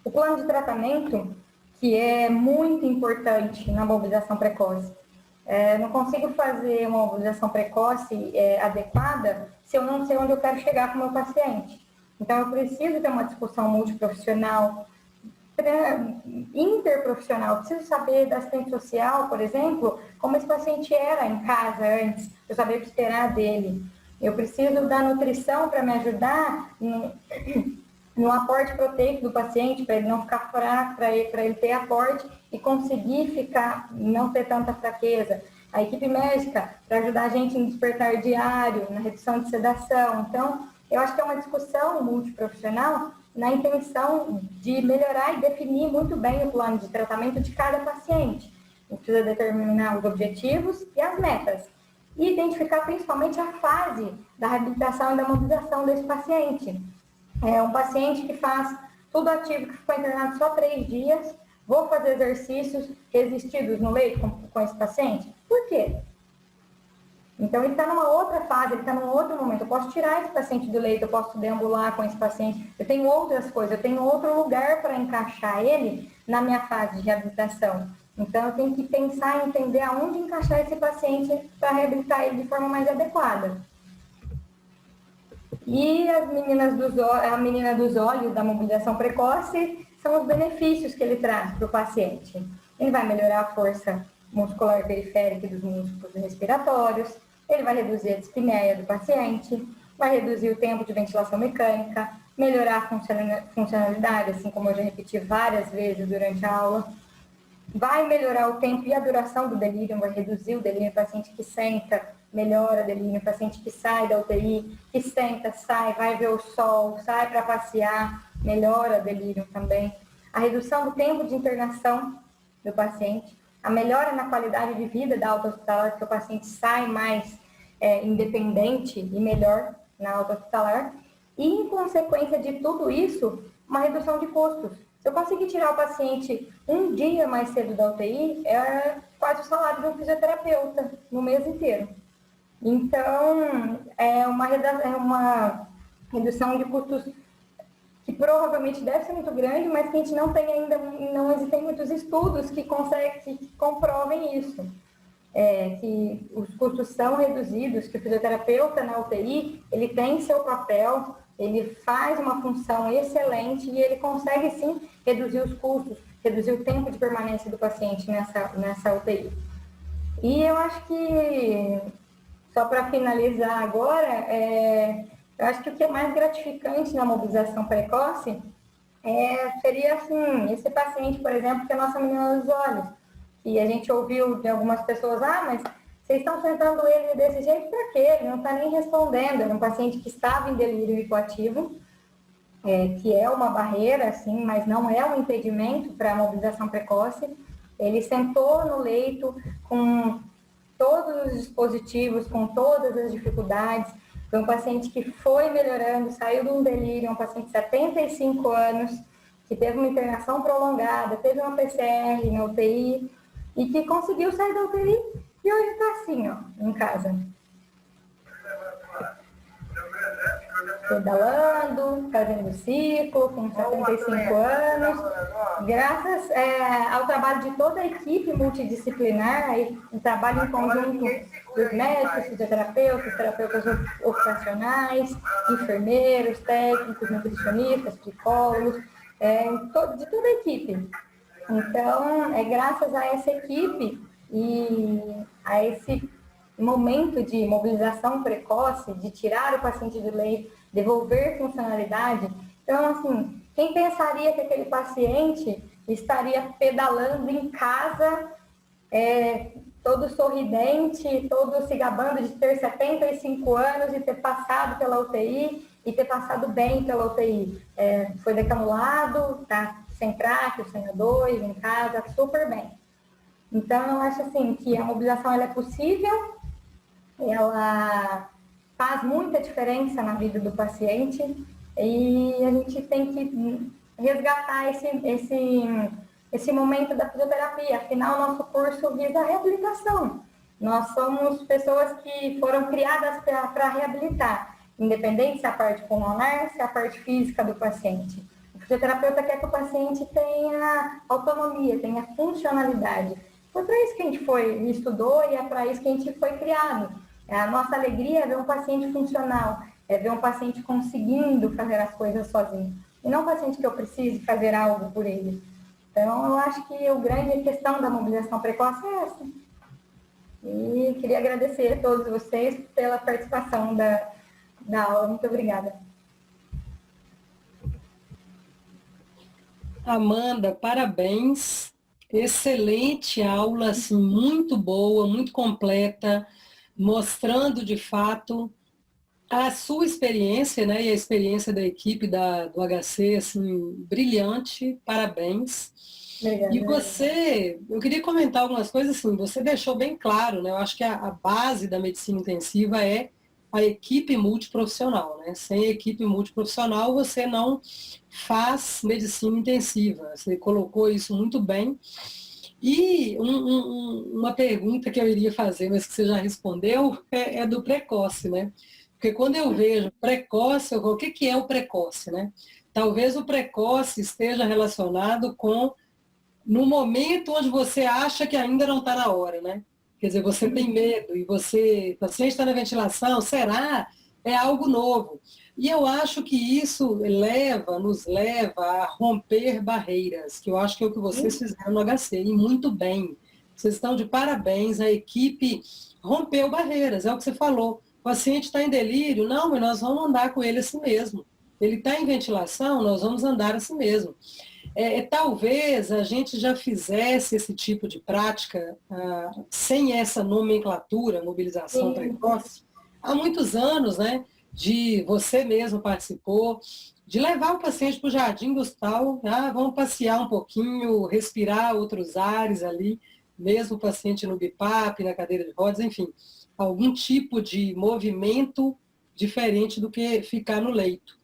O plano de tratamento, que é muito importante na mobilização precoce. Não consigo fazer uma mobilização precoce adequada se eu não sei onde eu quero chegar com o meu paciente. Então, eu preciso ter uma discussão multiprofissional, interprofissional. Eu preciso saber da assistente social, por exemplo, como esse paciente era em casa antes, eu saber o que esperar dele. Eu preciso da nutrição para me ajudar no aporte proteico do paciente, para ele não ficar fraco, para ele ter aporte e conseguir não ter tanta fraqueza. A equipe médica para ajudar a gente em despertar diário, na redução de sedação. Então, eu acho que é uma discussão multiprofissional na intenção de melhorar e definir muito bem o plano de tratamento de cada paciente. A gente precisa determinar os objetivos e as metas. E identificar principalmente a fase da reabilitação e da mobilização desse paciente. Um paciente que faz tudo ativo, que ficou internado só 3 dias, vou fazer exercícios resistidos no leito com esse paciente? Por quê? Então, ele está numa outra fase, ele está num outro momento. Eu posso tirar esse paciente do leito, eu posso deambular com esse paciente. Eu tenho outras coisas, eu tenho outro lugar para encaixar ele na minha fase de reabilitação. Então, eu tenho que pensar e entender aonde encaixar esse paciente para reabilitar ele de forma mais adequada. E a menina dos olhos da mobilização precoce são os benefícios que ele traz para o paciente. Ele vai melhorar a força muscular periférica dos músculos respiratórios, ele vai reduzir a dispneia do paciente, vai reduzir o tempo de ventilação mecânica, melhorar a funcionalidade, assim como eu já repeti várias vezes durante a aula, vai melhorar o tempo e a duração do delírio, vai reduzir o delírio. O paciente que senta, melhora o delírio. O paciente que sai da UTI, que senta, sai, vai ver o sol, sai para passear, melhora o delírio também. A redução do tempo de internação do paciente, a melhora na qualidade de vida da alta hospitalar, porque o paciente sai mais independente e melhor na alta hospitalar. E, em consequência de tudo isso, uma redução de custos. Se eu conseguir tirar o paciente um dia mais cedo da UTI, é quase o salário de um fisioterapeuta no mês inteiro. Então, é uma redução de custos que provavelmente deve ser muito grande, mas que a gente não tem ainda, não existem muitos estudos que comprovem isso. Que os custos são reduzidos, que o fisioterapeuta na UTI, ele tem seu papel, ele faz uma função excelente e ele consegue, sim, reduzir os custos, reduzir o tempo de permanência do paciente nessa UTI. E eu acho que, só para finalizar agora, eu acho que o que é mais gratificante na mobilização precoce seria, assim, esse paciente, por exemplo, que é a nossa menina dos olhos. E a gente ouviu de algumas pessoas, mas vocês estão sentando ele desse jeito para quê? Ele não está nem respondendo. Era um paciente que estava em delírio hipoativo, que é uma barreira, assim, mas não é um impedimento para a mobilização precoce. Ele sentou no leito com todos os dispositivos, com todas as dificuldades. Foi um paciente que foi melhorando, saiu de um delírio, um paciente de 75 anos, que teve uma internação prolongada, teve uma PCR na UTI, e que conseguiu sair da UTI e hoje está assim, ó, em casa. Pedalando, fazendo ciclo, com 75 anos, graças ao trabalho de toda a equipe multidisciplinar, o trabalho em conjunto dos médicos, fisioterapeutas, terapeutas ocupacionais, enfermeiros, técnicos, nutricionistas, psicólogos, de toda a equipe. Então, é graças a essa equipe e a esse momento de mobilização precoce, de tirar o paciente do leito, devolver funcionalidade. Então, assim, quem pensaria que aquele paciente estaria pedalando em casa, todo sorridente, todo se gabando de ter 75 anos e ter passado pela UTI e ter passado bem pela UTI. Foi decanulado, tá sem tráqueo, sem O2, em casa, super bem. Então, eu acho assim que a mobilização ela é possível, ela faz muita diferença na vida do paciente e a gente tem que resgatar esse momento da fisioterapia. Afinal, nosso curso visa a reabilitação. Nós somos pessoas que foram criadas para reabilitar, independente se a parte pulmonar, se a parte física do paciente. O fisioterapeuta quer que o paciente tenha autonomia, tenha funcionalidade. Foi para isso que a gente estudou e é para isso que a gente foi criado. A nossa alegria é ver um paciente funcional, é ver um paciente conseguindo fazer as coisas sozinho. E não um paciente que eu precise fazer algo por ele. Então, eu acho que a grande questão da mobilização precoce é essa. E queria agradecer a todos vocês pela participação da aula. Muito obrigada. Amanda, parabéns. Excelente aula, assim, muito boa, muito completa, mostrando de fato a sua experiência, né, e a experiência da equipe do HC, assim, brilhante, parabéns. Obrigada. E você, eu queria comentar algumas coisas, assim, você deixou bem claro, né, eu acho que a base da medicina intensiva é a equipe multiprofissional, né, sem equipe multiprofissional você não faz medicina intensiva, você colocou isso muito bem. E uma pergunta que eu iria fazer, mas que você já respondeu, é do precoce, né? Porque quando eu vejo precoce, o que é o precoce, né? Talvez o precoce esteja relacionado com no momento onde você acha que ainda não está na hora, né? Quer dizer, você tem medo e o paciente está na ventilação, será? É algo novo. E eu acho que isso nos leva a romper barreiras, que eu acho que é o que vocês fizeram no HC, e muito bem. Vocês estão de parabéns, a equipe rompeu barreiras, é o que você falou. O paciente está em delírio, não, mas nós vamos andar com ele assim mesmo. Ele está em ventilação, nós vamos andar assim mesmo. Talvez a gente já fizesse esse tipo de prática sem essa nomenclatura, mobilização precoce, há muitos anos, né? Você mesmo participou, de levar o paciente para o jardim do hospital, vamos passear um pouquinho, respirar outros ares ali, mesmo o paciente no BIPAP, na cadeira de rodas, enfim, algum tipo de movimento diferente do que ficar no leito.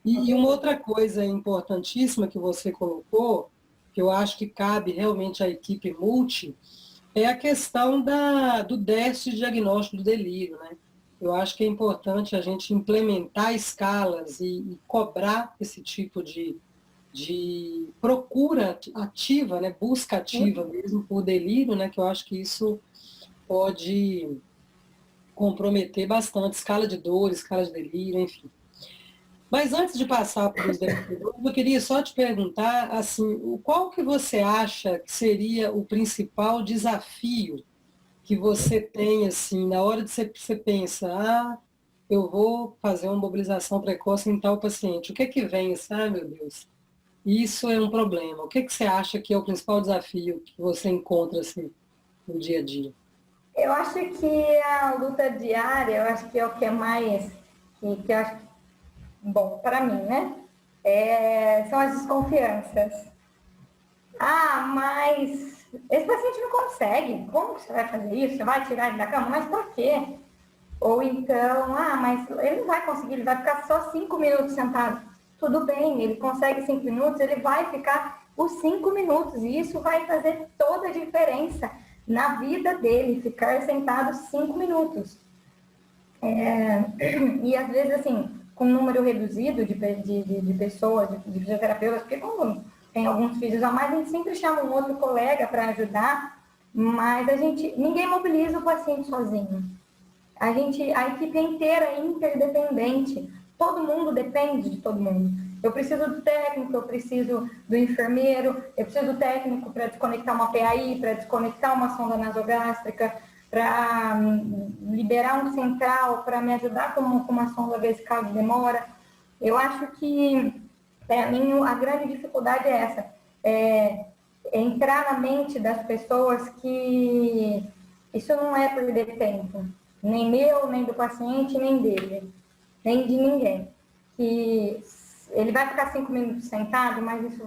E uma outra coisa importantíssima que você colocou, que eu acho que cabe realmente à equipe multi, é a questão do déficit de diagnóstico do delírio, né? Eu acho que é importante a gente implementar escalas e cobrar esse tipo de procura ativa, né? Busca ativa mesmo por delírio, né? Que eu acho que isso pode comprometer bastante escala de dor, escala de delírio, enfim. Mas antes de passar para os debatedores, eu queria só te perguntar, assim, qual que você acha que seria o principal desafio que você tem, assim, na hora de você pensa, eu vou fazer uma mobilização precoce em tal paciente. O que é que vem, assim, meu Deus, isso é um problema. O que é que você acha que é o principal desafio que você encontra, assim, no dia a dia? Eu acho que a luta diária, eu acho que é o que é mais, que eu acho bom para mim, né? São as desconfianças. Mas esse paciente não consegue, como você vai fazer isso? Você vai tirar ele da cama? Mas por quê? Ou então, mas ele não vai conseguir, ele vai ficar só 5 minutos sentado. Tudo bem, ele consegue 5 minutos, ele vai ficar os 5 minutos, e isso vai fazer toda a diferença na vida dele, ficar sentado 5 minutos. E às vezes, assim, com um número reduzido de pessoas, de fisioterapeutas, porque como tem alguns físios a mais, a gente sempre chama um outro colega para ajudar, mas ninguém mobiliza o paciente sozinho. A equipe inteira é interdependente, todo mundo depende de todo mundo. Eu preciso do técnico, eu preciso do enfermeiro, eu preciso do técnico para desconectar uma PAI, para desconectar uma sonda nasogástrica, para liberar um central, para me ajudar com uma sonda vesical de demora. Eu acho que, para mim, a grande dificuldade é essa, é entrar na mente das pessoas que isso não é perder tempo, nem meu, nem do paciente, nem dele, nem de ninguém. Que ele vai ficar 5 minutos sentado, mas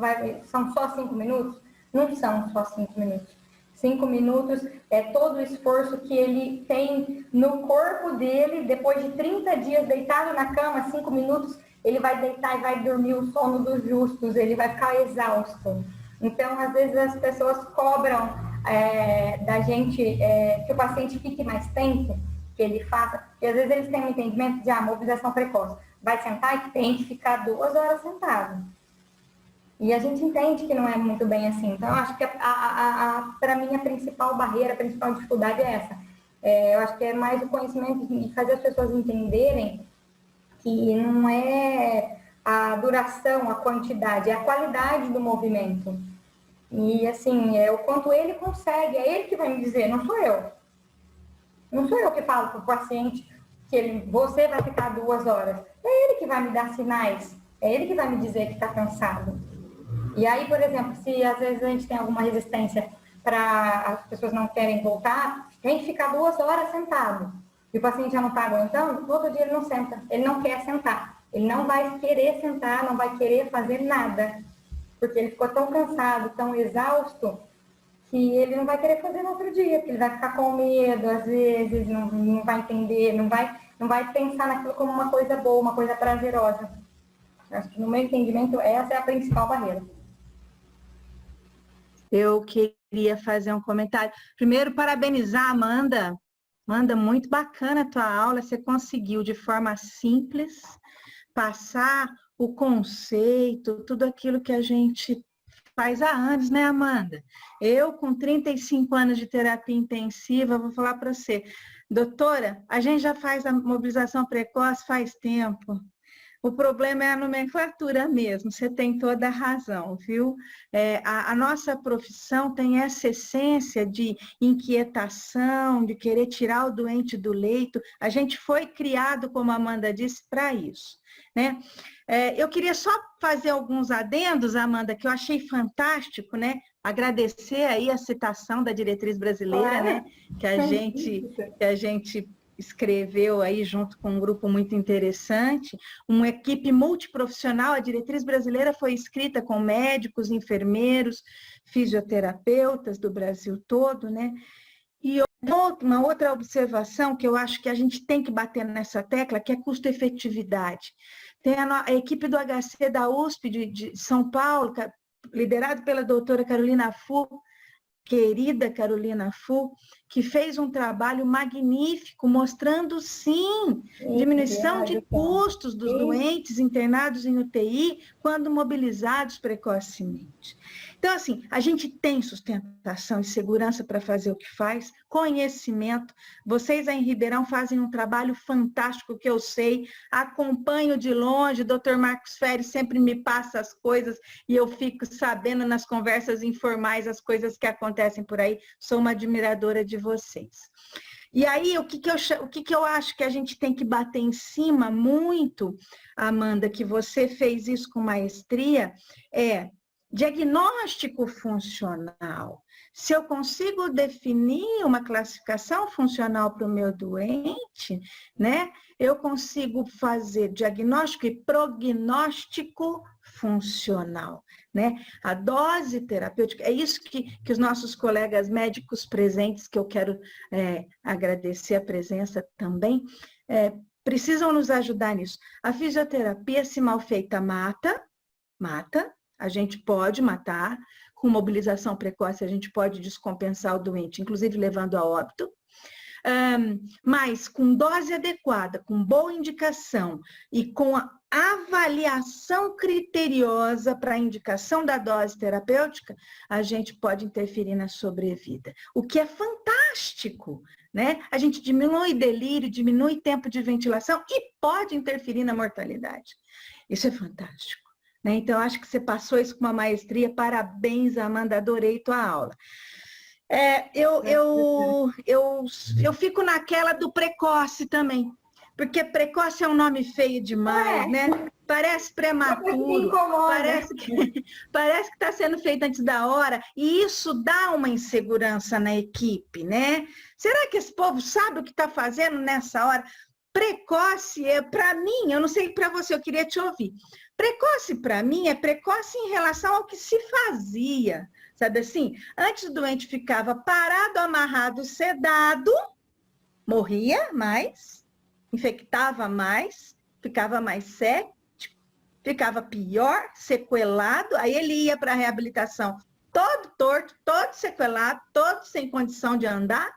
são só 5 minutos? Não são só 5 minutos. 5 minutos é todo o esforço que ele tem no corpo dele, depois de 30 dias deitado na cama, 5 minutos, ele vai deitar e vai dormir o sono dos justos, ele vai ficar exausto. Então, às vezes, as pessoas cobram da gente que o paciente fique mais tempo, que ele faça, e às vezes eles têm um entendimento de mobilização precoce. Vai sentar e tem que ficar 2 horas sentado. E a gente entende que não é muito bem assim. Então, eu acho que, para mim, a principal barreira, a principal dificuldade é essa. Eu acho que é mais o conhecimento e fazer as pessoas entenderem que não é a duração, a quantidade, é a qualidade do movimento. E, assim, o quanto ele consegue, é ele que vai me dizer, não sou eu. Não sou eu que falo para o paciente que você vai ficar 2 horas. É ele que vai me dar sinais, é ele que vai me dizer que está cansado. E aí, por exemplo, se às vezes a gente tem alguma resistência para as pessoas não querem voltar, tem que ficar 2 horas sentado. E o paciente já não está aguentando, no outro dia ele não senta, ele não quer sentar. Ele não vai querer sentar, não vai querer fazer nada. Porque ele ficou tão cansado, tão exausto, que ele não vai querer fazer no outro dia, porque ele vai ficar com medo, às vezes, não vai entender, não vai pensar naquilo como uma coisa boa, uma coisa prazerosa. Acho que no meu entendimento, essa é a principal barreira. Eu queria fazer um comentário. Primeiro, parabenizar a Amanda. Amanda, muito bacana a tua aula. Você conseguiu, de forma simples, passar o conceito, tudo aquilo que a gente faz há anos, né, Amanda? Eu, com 35 anos de terapia intensiva, vou falar para você, doutora, a gente já faz a mobilização precoce faz tempo. O problema é a nomenclatura mesmo, você tem toda a razão, viu? A nossa profissão tem essa essência de inquietação, de querer tirar o doente do leito. A gente foi criado, como a Amanda disse, para isso, né? Eu queria só fazer alguns adendos, Amanda, que eu achei fantástico, né? Agradecer aí a citação da diretriz brasileira, né? Que a gente escreveu aí junto com um grupo muito interessante, uma equipe multiprofissional. A diretriz brasileira foi escrita com médicos, enfermeiros, fisioterapeutas do Brasil todo, né? E uma outra observação que eu acho que a gente tem que bater nessa tecla, que é custo-efetividade. Tem a equipe do HC da USP de São Paulo, liderado pela doutora Carolina Fu, querida Carolina Fu, que fez um trabalho magnífico, mostrando, sim, diminuição de custos dos doentes internados em UTI quando mobilizados precocemente. Então, assim, a gente tem sustentação e segurança para fazer o que faz, conhecimento. Vocês aí em Ribeirão fazem um trabalho fantástico que eu sei, acompanho de longe, o doutor Marcos Ferri sempre me passa as coisas e eu fico sabendo nas conversas informais as coisas que acontecem por aí. Sou uma admiradora de vocês. E aí, o que eu acho que a gente tem que bater em cima muito, Amanda, que você fez isso com maestria, é diagnóstico funcional. Se eu consigo definir uma classificação funcional para o meu doente, né, eu consigo fazer diagnóstico e prognóstico funcional, né? A dose terapêutica, é isso que os nossos colegas médicos presentes, que eu quero agradecer a presença também, precisam nos ajudar nisso. A fisioterapia, se mal feita, mata, a gente pode matar, com mobilização precoce a gente pode descompensar o doente, inclusive levando a óbito, mas com dose adequada, com boa indicação e com a avaliação criteriosa para a indicação da dose terapêutica, a gente pode interferir na sobrevida, o que é fantástico, né? A gente diminui delírio, diminui tempo de ventilação e pode interferir na mortalidade. Isso é fantástico. Então, acho que você passou isso com uma maestria. Parabéns, Amanda, adorei tua aula. Eu fico naquela do precoce também, porque precoce é um nome feio demais, né? Parece prematuro, parece que está sendo feito antes da hora, e isso dá uma insegurança na equipe, né? Será que esse povo sabe o que está fazendo nessa hora? Precoce, para mim, eu não sei para você, eu queria te ouvir. Precoce, para mim, é precoce em relação ao que se fazia, sabe assim? Antes o doente ficava parado, amarrado, sedado, morria mais, infectava mais, ficava mais cético, ficava pior, sequelado, aí ele ia para a reabilitação todo torto, todo sequelado, todo sem condição de andar,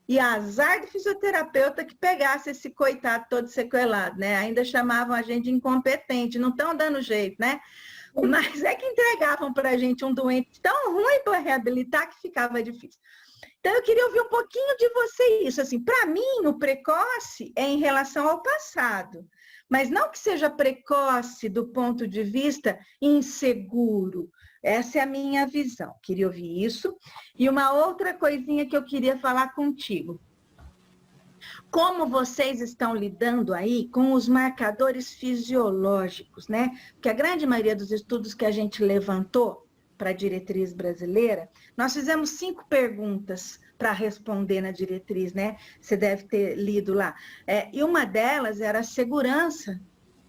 e azar do fisioterapeuta que pegasse esse coitado todo sequelado, né? Ainda chamavam a gente de incompetente, não estão dando jeito, né? Mas é que entregavam para a gente um doente tão ruim para reabilitar que ficava difícil. Então, eu queria ouvir um pouquinho de você isso. Assim, para mim, o precoce é em relação ao passado, mas não que seja precoce do ponto de vista inseguro. Essa é a minha visão. Queria ouvir isso. E uma outra coisinha que eu queria falar contigo. Como vocês estão lidando aí com os marcadores fisiológicos, né? Porque a grande maioria dos estudos que a gente levantou para a diretriz brasileira, nós fizemos 5 perguntas para responder na diretriz, né? Você deve ter lido lá. E uma delas era a segurança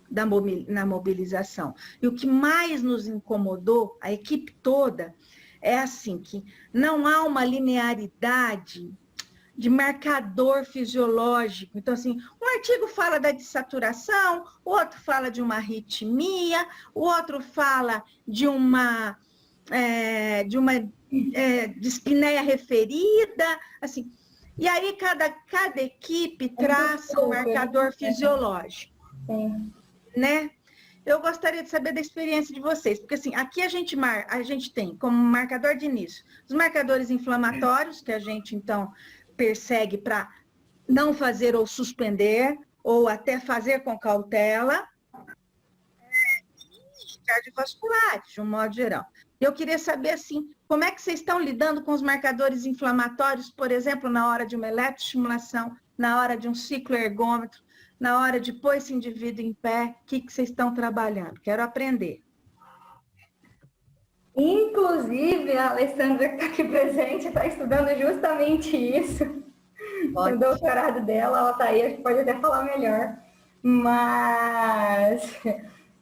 na mobilização. E o que mais nos incomodou, a equipe toda, é assim, que não há uma linearidade de marcador fisiológico. Então, assim, um artigo fala da dessaturação, o outro fala de uma arritmia, o outro fala de uma dispneia referida, assim. E aí, cada equipe traça um marcador fisiológico. Sim. Né? Eu gostaria de saber da experiência de vocês, porque assim, aqui a gente tem como marcador de início os marcadores inflamatórios, que a gente então persegue para não fazer ou suspender, ou até fazer com cautela, e cardiovasculares, de um modo geral. Eu queria saber, assim, como é que vocês estão lidando com os marcadores inflamatórios, por exemplo, na hora de uma eletroestimulação, na hora de um ciclo ergômetro, na hora de pôr esse indivíduo em pé, o que vocês estão trabalhando? Quero aprender. Inclusive, a Alessandra, que está aqui presente, está estudando justamente isso. Ótimo. No doutorado dela, ela está aí, acho que pode até falar melhor. Mas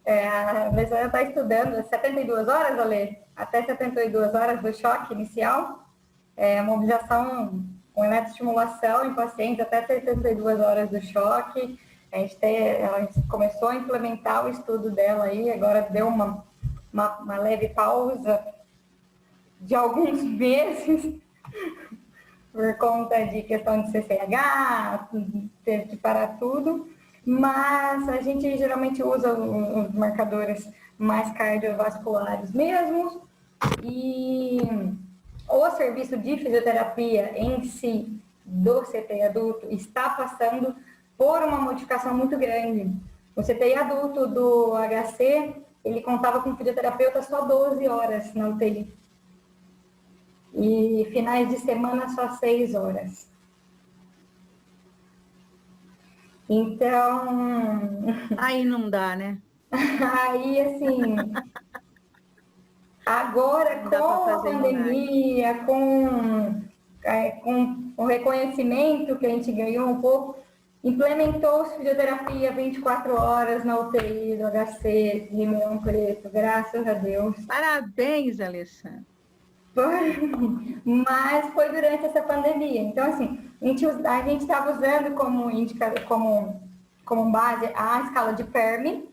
a Alessandra está estudando 72 horas, Ale? Até 72 horas do choque inicial. Mobilização com eletroestimulação em pacientes até 72 horas do choque. Ela começou a implementar o estudo dela aí, agora deu uma leve pausa de alguns meses por conta de questão de CCH, teve que parar tudo, mas a gente geralmente usa os marcadores mais cardiovasculares mesmo, e o serviço de fisioterapia em si do CTI adulto está passando por uma modificação muito grande. O CTI adulto do HC, ele contava com fisioterapeuta só 12 horas na UTI. E finais de semana só 6 horas. Então... Aí não dá, né? Aí, assim... Agora, Não dá com pra a fazer pandemia, com o reconhecimento que a gente ganhou um pouco, implementou-se fisioterapia 24 horas na UTI do HC de Ribeirão Preto, graças a Deus. Parabéns, Alessandra. Mas foi durante essa pandemia. Então, assim, a gente estava usando como indicador, como base a escala de Fermi,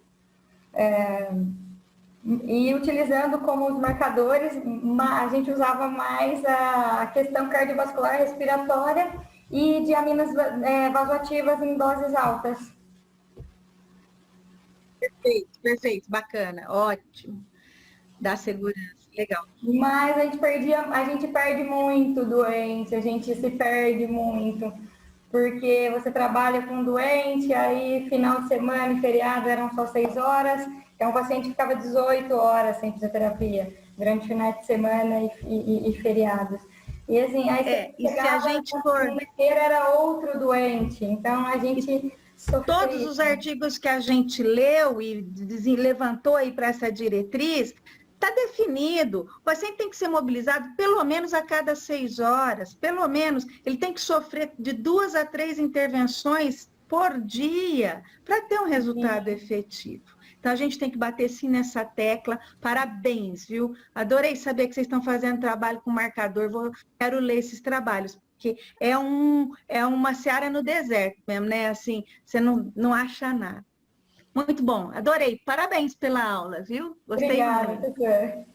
e utilizando como os marcadores, a gente usava mais a questão cardiovascular respiratória e de aminas vasoativas em doses altas. Perfeito, perfeito, bacana, ótimo. Dá segurança, legal. Mas a gente perde muito doente, a gente se perde muito, porque você trabalha com doente, aí final de semana e feriado eram só 6 horas, então o paciente ficava 18 horas sem fisioterapia, durante finais de semana e feriados. E assim, aí e se a gente for... era outro doente, então a gente sofreu. Todos os artigos que a gente leu e levantou aí para essa diretriz, está definido. O paciente tem que ser mobilizado pelo menos a cada 6 horas, pelo menos. Ele tem que sofrer de 2 a 3 intervenções por dia para ter um resultado efetivo. Então, a gente tem que bater sim nessa tecla. Parabéns, viu? Adorei saber que vocês estão fazendo trabalho com marcador. Quero ler esses trabalhos, porque é uma seara no deserto mesmo, né? Assim, você não acha nada. Muito bom, adorei. Parabéns pela aula, viu? Gostei Obrigada, muito. professor.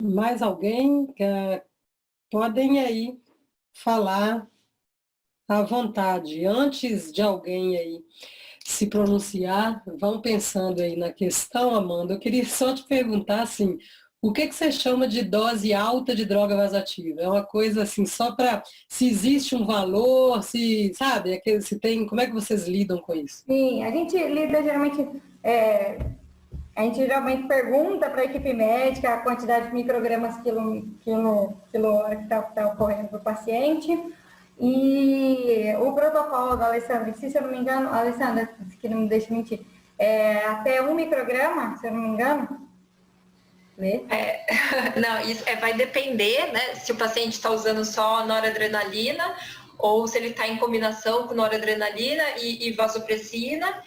Mais alguém? Podem aí falar à vontade. Antes de alguém aí se pronunciar, vão pensando aí na questão, Amanda. Eu queria só te perguntar, assim, o que você chama de dose alta de droga vasoativa? É uma coisa assim, só para se existe um valor, se, sabe, se tem, como é que vocês lidam com isso? Sim, a gente lida geralmente, a gente geralmente pergunta para a equipe médica a quantidade de microgramas quilo-hora que está ocorrendo para o paciente. E o protocolo da Alessandra, se eu não me engano, Alessandra, que não me deixa mentir, até 1 micrograma, se eu não me engano. Não, isso vai depender, né, se o paciente está usando só noradrenalina ou se ele está em combinação com noradrenalina e vasopressina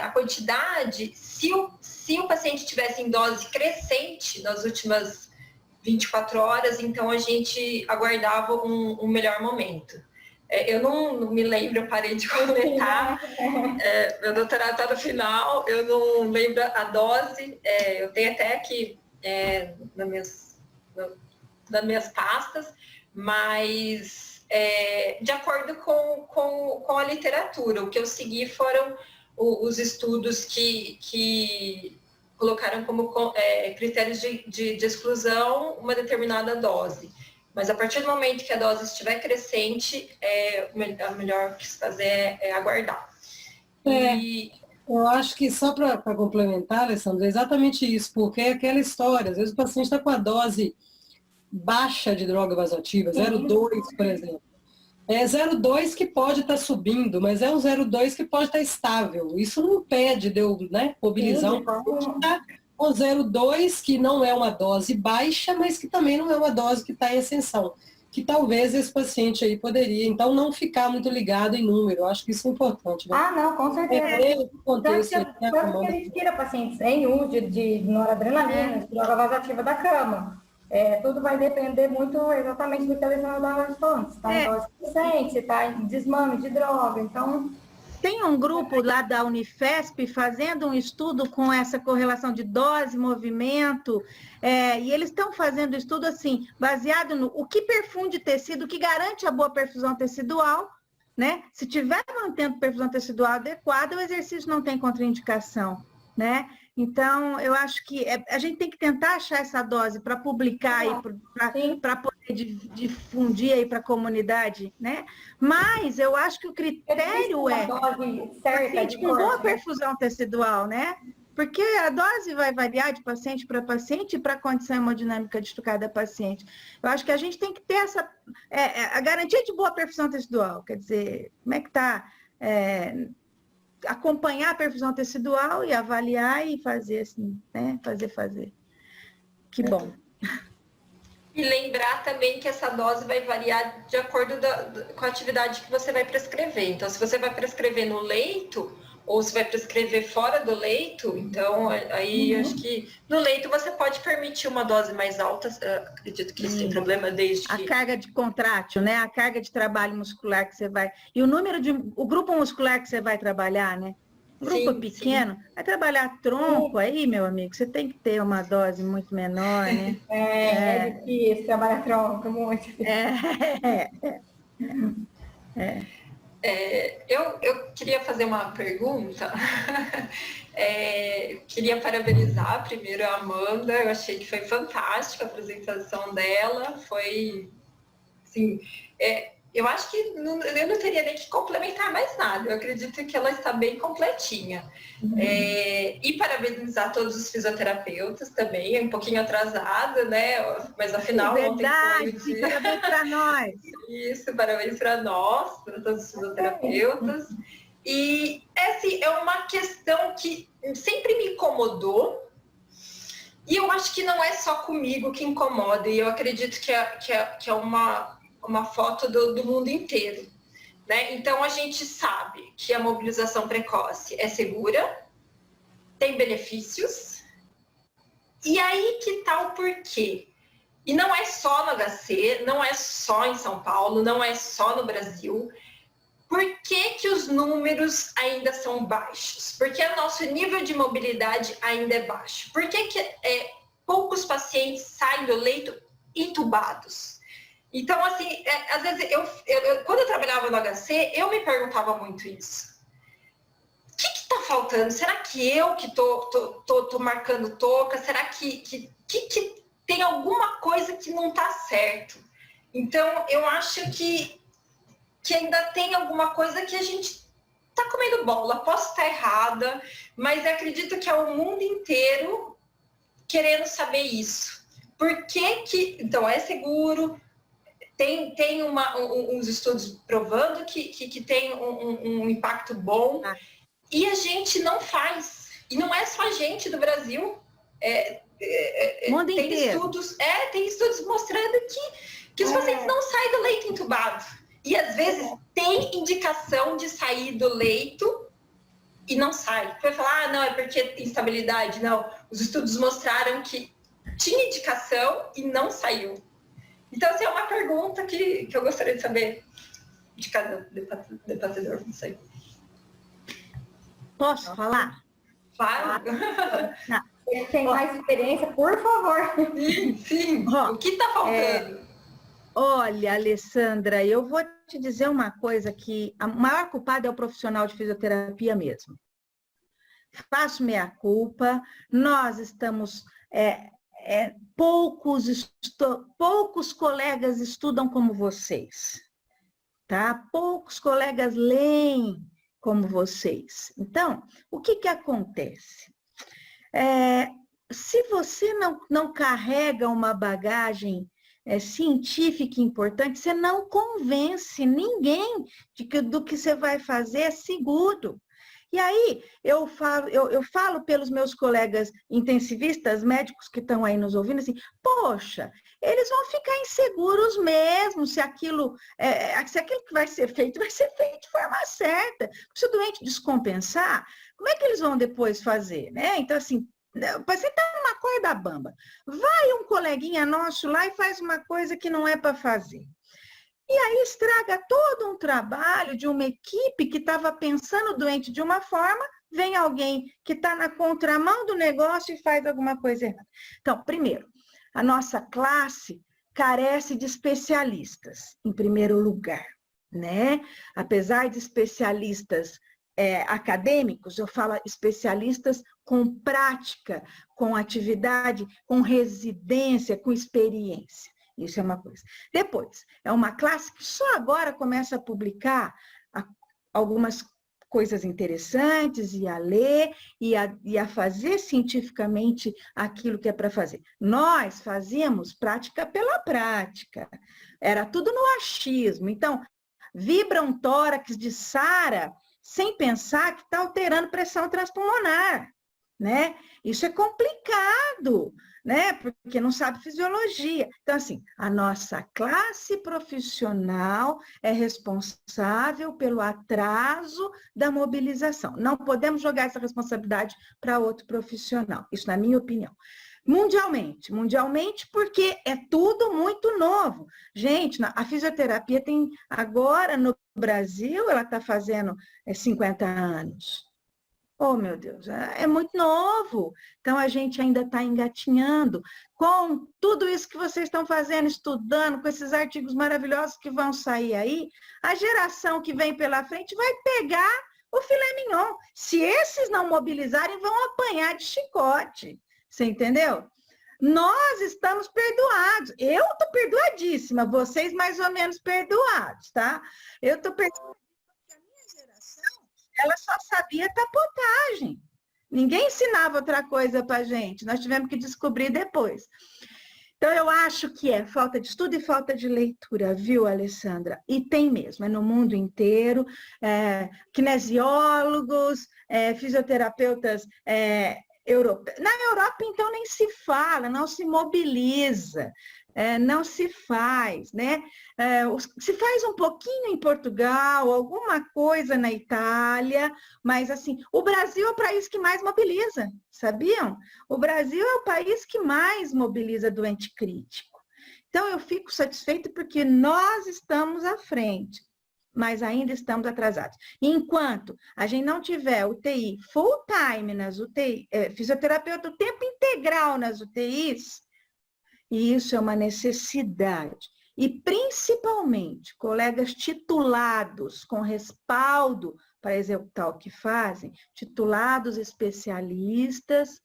a quantidade, se o paciente tivesse em dose crescente nas últimas 24 horas, então a gente aguardava um melhor momento. Eu não me lembro, eu parei de coletar, meu doutorado está no final, eu não lembro a dose, eu tenho até aqui nas minhas pastas, mas de acordo com a literatura, o que eu segui foram os estudos que colocaram como critérios de exclusão uma determinada dose. Mas a partir do momento que a dose estiver crescente, o melhor que se fazer é aguardar. Eu acho que só para complementar, Alessandra, é exatamente isso, porque é aquela história, às vezes o paciente está com a dose baixa de droga vasoativa, 0,2, por exemplo. É 0,2 que pode estar subindo, mas é um 0,2 que pode estar estável. Isso não impede de eu mobilizar um paciente com 0,2, que não é uma dose baixa, mas que também não é uma dose que está em ascensão. Que talvez esse paciente aí poderia, então, não ficar muito ligado em número. Eu acho que isso é importante. Né? Não, com certeza. Tanto que a gente tira pacientes em uso de noradrenalina, de droga vasoativa da cama. Tudo vai depender muito exatamente do que a Alessandra estava falando. Se está em dose crescente, se está em desmame de droga, então... Tem um grupo lá da Unifesp fazendo um estudo com essa correlação de dose, movimento, e eles estão fazendo estudo assim, baseado no o que perfunde tecido, o que garante a boa perfusão tecidual, né? Se tiver mantendo perfusão tecidual adequada, o exercício não tem contraindicação, né? Então, eu acho que a gente tem que tentar achar essa dose para publicar e para poder difundir aí para a comunidade, né? Mas eu acho que o critério é paciente com boa perfusão tecidual, né? Porque a dose vai variar de paciente para paciente e para a condição hemodinâmica de cada paciente. Eu acho que a gente tem que ter a garantia de boa perfusão tecidual, quer dizer, como é que está... acompanhar a perfusão tecidual e avaliar e fazer assim, né? Fazer. Que bom. E lembrar também que essa dose vai variar de acordo com a atividade que você vai prescrever. Então, se você vai prescrever no leito, ou se vai prescrever fora do leito, então aí acho que no leito você pode permitir uma dose mais alta, acredito que isso tem problema desde que... A carga de contrátil, né? A carga de trabalho muscular que você vai... E o grupo muscular que você vai trabalhar, né? Um grupo pequeno, vai trabalhar tronco aí, meu amigo, você tem que ter uma dose muito menor, né? É difícil trabalhar tronco, muito difícil. Eu queria fazer uma pergunta. Queria parabenizar primeiro a Amanda, eu achei que foi fantástica a apresentação dela, foi, assim, eu acho que eu não teria nem que complementar mais nada, eu acredito que ela está bem completinha. E parabenizar todos os fisioterapeutas também, um pouquinho atrasada, né? Mas afinal, verdade, ontem foi o dia... parabéns para nós. Isso, parabéns para nós, para todos os fisioterapeutas. E assim, é uma questão que sempre me incomodou, e eu acho que não é só comigo que incomoda, e eu acredito que é uma foto do mundo inteiro, né? Então, a gente sabe que a mobilização precoce é segura, tem benefícios, e aí que tá o porquê. E não é só no HC, não é só em São Paulo, não é só no Brasil. Por que os números ainda são baixos? Porque o nosso nível de mobilidade ainda é baixo. Por que poucos pacientes saem do leito entubados? Então, assim, às vezes, quando eu trabalhava no HC, eu me perguntava muito isso. O que está faltando? Será que eu que tô marcando touca? Será que tem alguma coisa que não está certo? Então, eu acho que ainda tem alguma coisa que a gente está comendo bola. Posso estar errada, mas eu acredito que é o mundo inteiro querendo saber isso. Por que então, é seguro? Tem uns estudos provando que tem um impacto bom, e a gente não faz. E não é só a gente do Brasil. Tem estudos mostrando que os pacientes não saem do leito entubado. E às vezes tem indicação de sair do leito e não sai. Vai falar, não, é porque tem instabilidade. Não, os estudos mostraram que tinha indicação e não saiu. Então, assim, é uma pergunta que eu gostaria de saber de cada debatedor, não sei. Posso falar? Fala. Você tem mais experiência, por favor. Sim. O que está faltando? Olha, Alessandra, eu vou te dizer uma coisa que a maior culpada é o profissional de fisioterapia mesmo. Faço meia culpa, nós estamos... poucos colegas estudam como vocês, tá? Poucos colegas leem como vocês. Então, o que acontece? Se você não carrega uma bagagem científica importante, você não convence ninguém do que você vai fazer é seguro. E aí, eu falo pelos meus colegas intensivistas, médicos que estão aí nos ouvindo, assim, poxa, eles vão ficar inseguros mesmo se aquilo que vai ser feito de forma certa. Se o doente descompensar, como é que eles vão depois fazer, né? Então, assim, o paciente está numa corda bamba. Vai um coleguinha nosso lá e faz uma coisa que não é para fazer. E aí estraga todo um trabalho de uma equipe que estava pensando o doente de uma forma, vem alguém que está na contramão do negócio e faz alguma coisa errada. Então, primeiro, a nossa classe carece de especialistas, em primeiro lugar, né? Apesar de especialistas acadêmicos, eu falo especialistas com prática, com atividade, com residência, com experiência. Isso é uma coisa. Depois, é uma classe que só agora começa a publicar algumas coisas interessantes e a ler e a fazer cientificamente aquilo que é para fazer. Nós fazíamos prática pela prática. Era tudo no achismo. Então, vibra um tórax de Sara, sem pensar que está alterando pressão transpulmonar, né? Isso é complicado, né? Porque não sabe fisiologia. Então, assim, a nossa classe profissional é responsável pelo atraso da mobilização. Não podemos jogar essa responsabilidade para outro profissional. Isso na minha opinião. Mundialmente porque é tudo muito novo. Gente, a fisioterapia tem agora no Brasil, ela está fazendo 50 anos. Oh, meu Deus, é muito novo. Então, a gente ainda está engatinhando com tudo isso que vocês estão fazendo, estudando, com esses artigos maravilhosos que vão sair aí. A geração que vem pela frente vai pegar o filé mignon. Se esses não mobilizarem, vão apanhar de chicote. Você entendeu? Nós estamos perdoados. Eu estou perdoadíssima, vocês mais ou menos perdoados, tá? Eu estou perdoada. Ela só sabia tapotagem. Ninguém ensinava outra coisa para a gente. Nós tivemos que descobrir depois. Então, eu acho que é falta de estudo e falta de leitura, viu, Alessandra? E tem mesmo, é no mundo inteiro. Kinesiólogos, fisioterapeutas europeus. Na Europa, então, nem se fala, não se mobiliza. Não se faz, né? Se faz um pouquinho em Portugal, alguma coisa na Itália, mas assim, o Brasil é o país que mais mobiliza, sabiam? O Brasil é o país que mais mobiliza doente crítico. Então, eu fico satisfeita porque nós estamos à frente, mas ainda estamos atrasados. Enquanto a gente não tiver UTI full time nas UTI, fisioterapeuta o tempo integral nas UTIs, e isso é uma necessidade. E, principalmente, colegas titulados, com respaldo para executar o que fazem, titulados especialistas,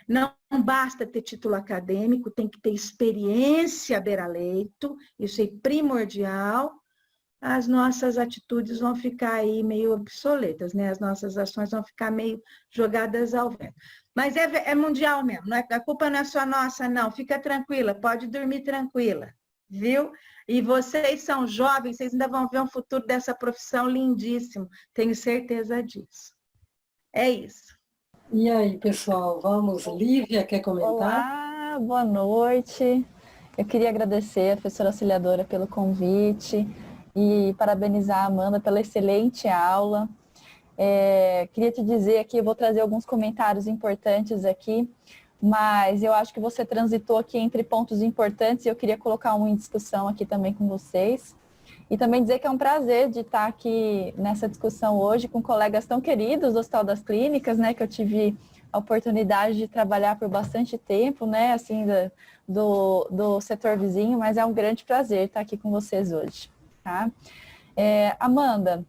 não basta ter título acadêmico, tem que ter experiência à beira-leito, isso é primordial. As nossas atitudes vão ficar aí meio obsoletas, né? As nossas ações vão ficar meio jogadas ao vento. Mas é mundial mesmo, não é? A culpa não é só nossa, não. Fica tranquila, pode dormir tranquila, viu? E vocês são jovens, vocês ainda vão ver um futuro dessa profissão lindíssimo, tenho certeza disso. É isso. E aí, pessoal, vamos? Lívia, quer comentar? Olá, boa noite. Eu queria agradecer a professora auxiliadora pelo convite e parabenizar a Amanda pela excelente aula. Queria te dizer aqui, eu vou trazer alguns comentários importantes aqui, mas eu acho que você transitou aqui entre pontos importantes e eu queria colocar um em discussão aqui também com vocês. E também dizer que é um prazer de estar aqui nessa discussão hoje com colegas tão queridos do Hospital das Clínicas, né, que eu tive a oportunidade de trabalhar por bastante tempo, né, assim, do setor vizinho, mas é um grande prazer estar aqui com vocês hoje, tá? Amanda,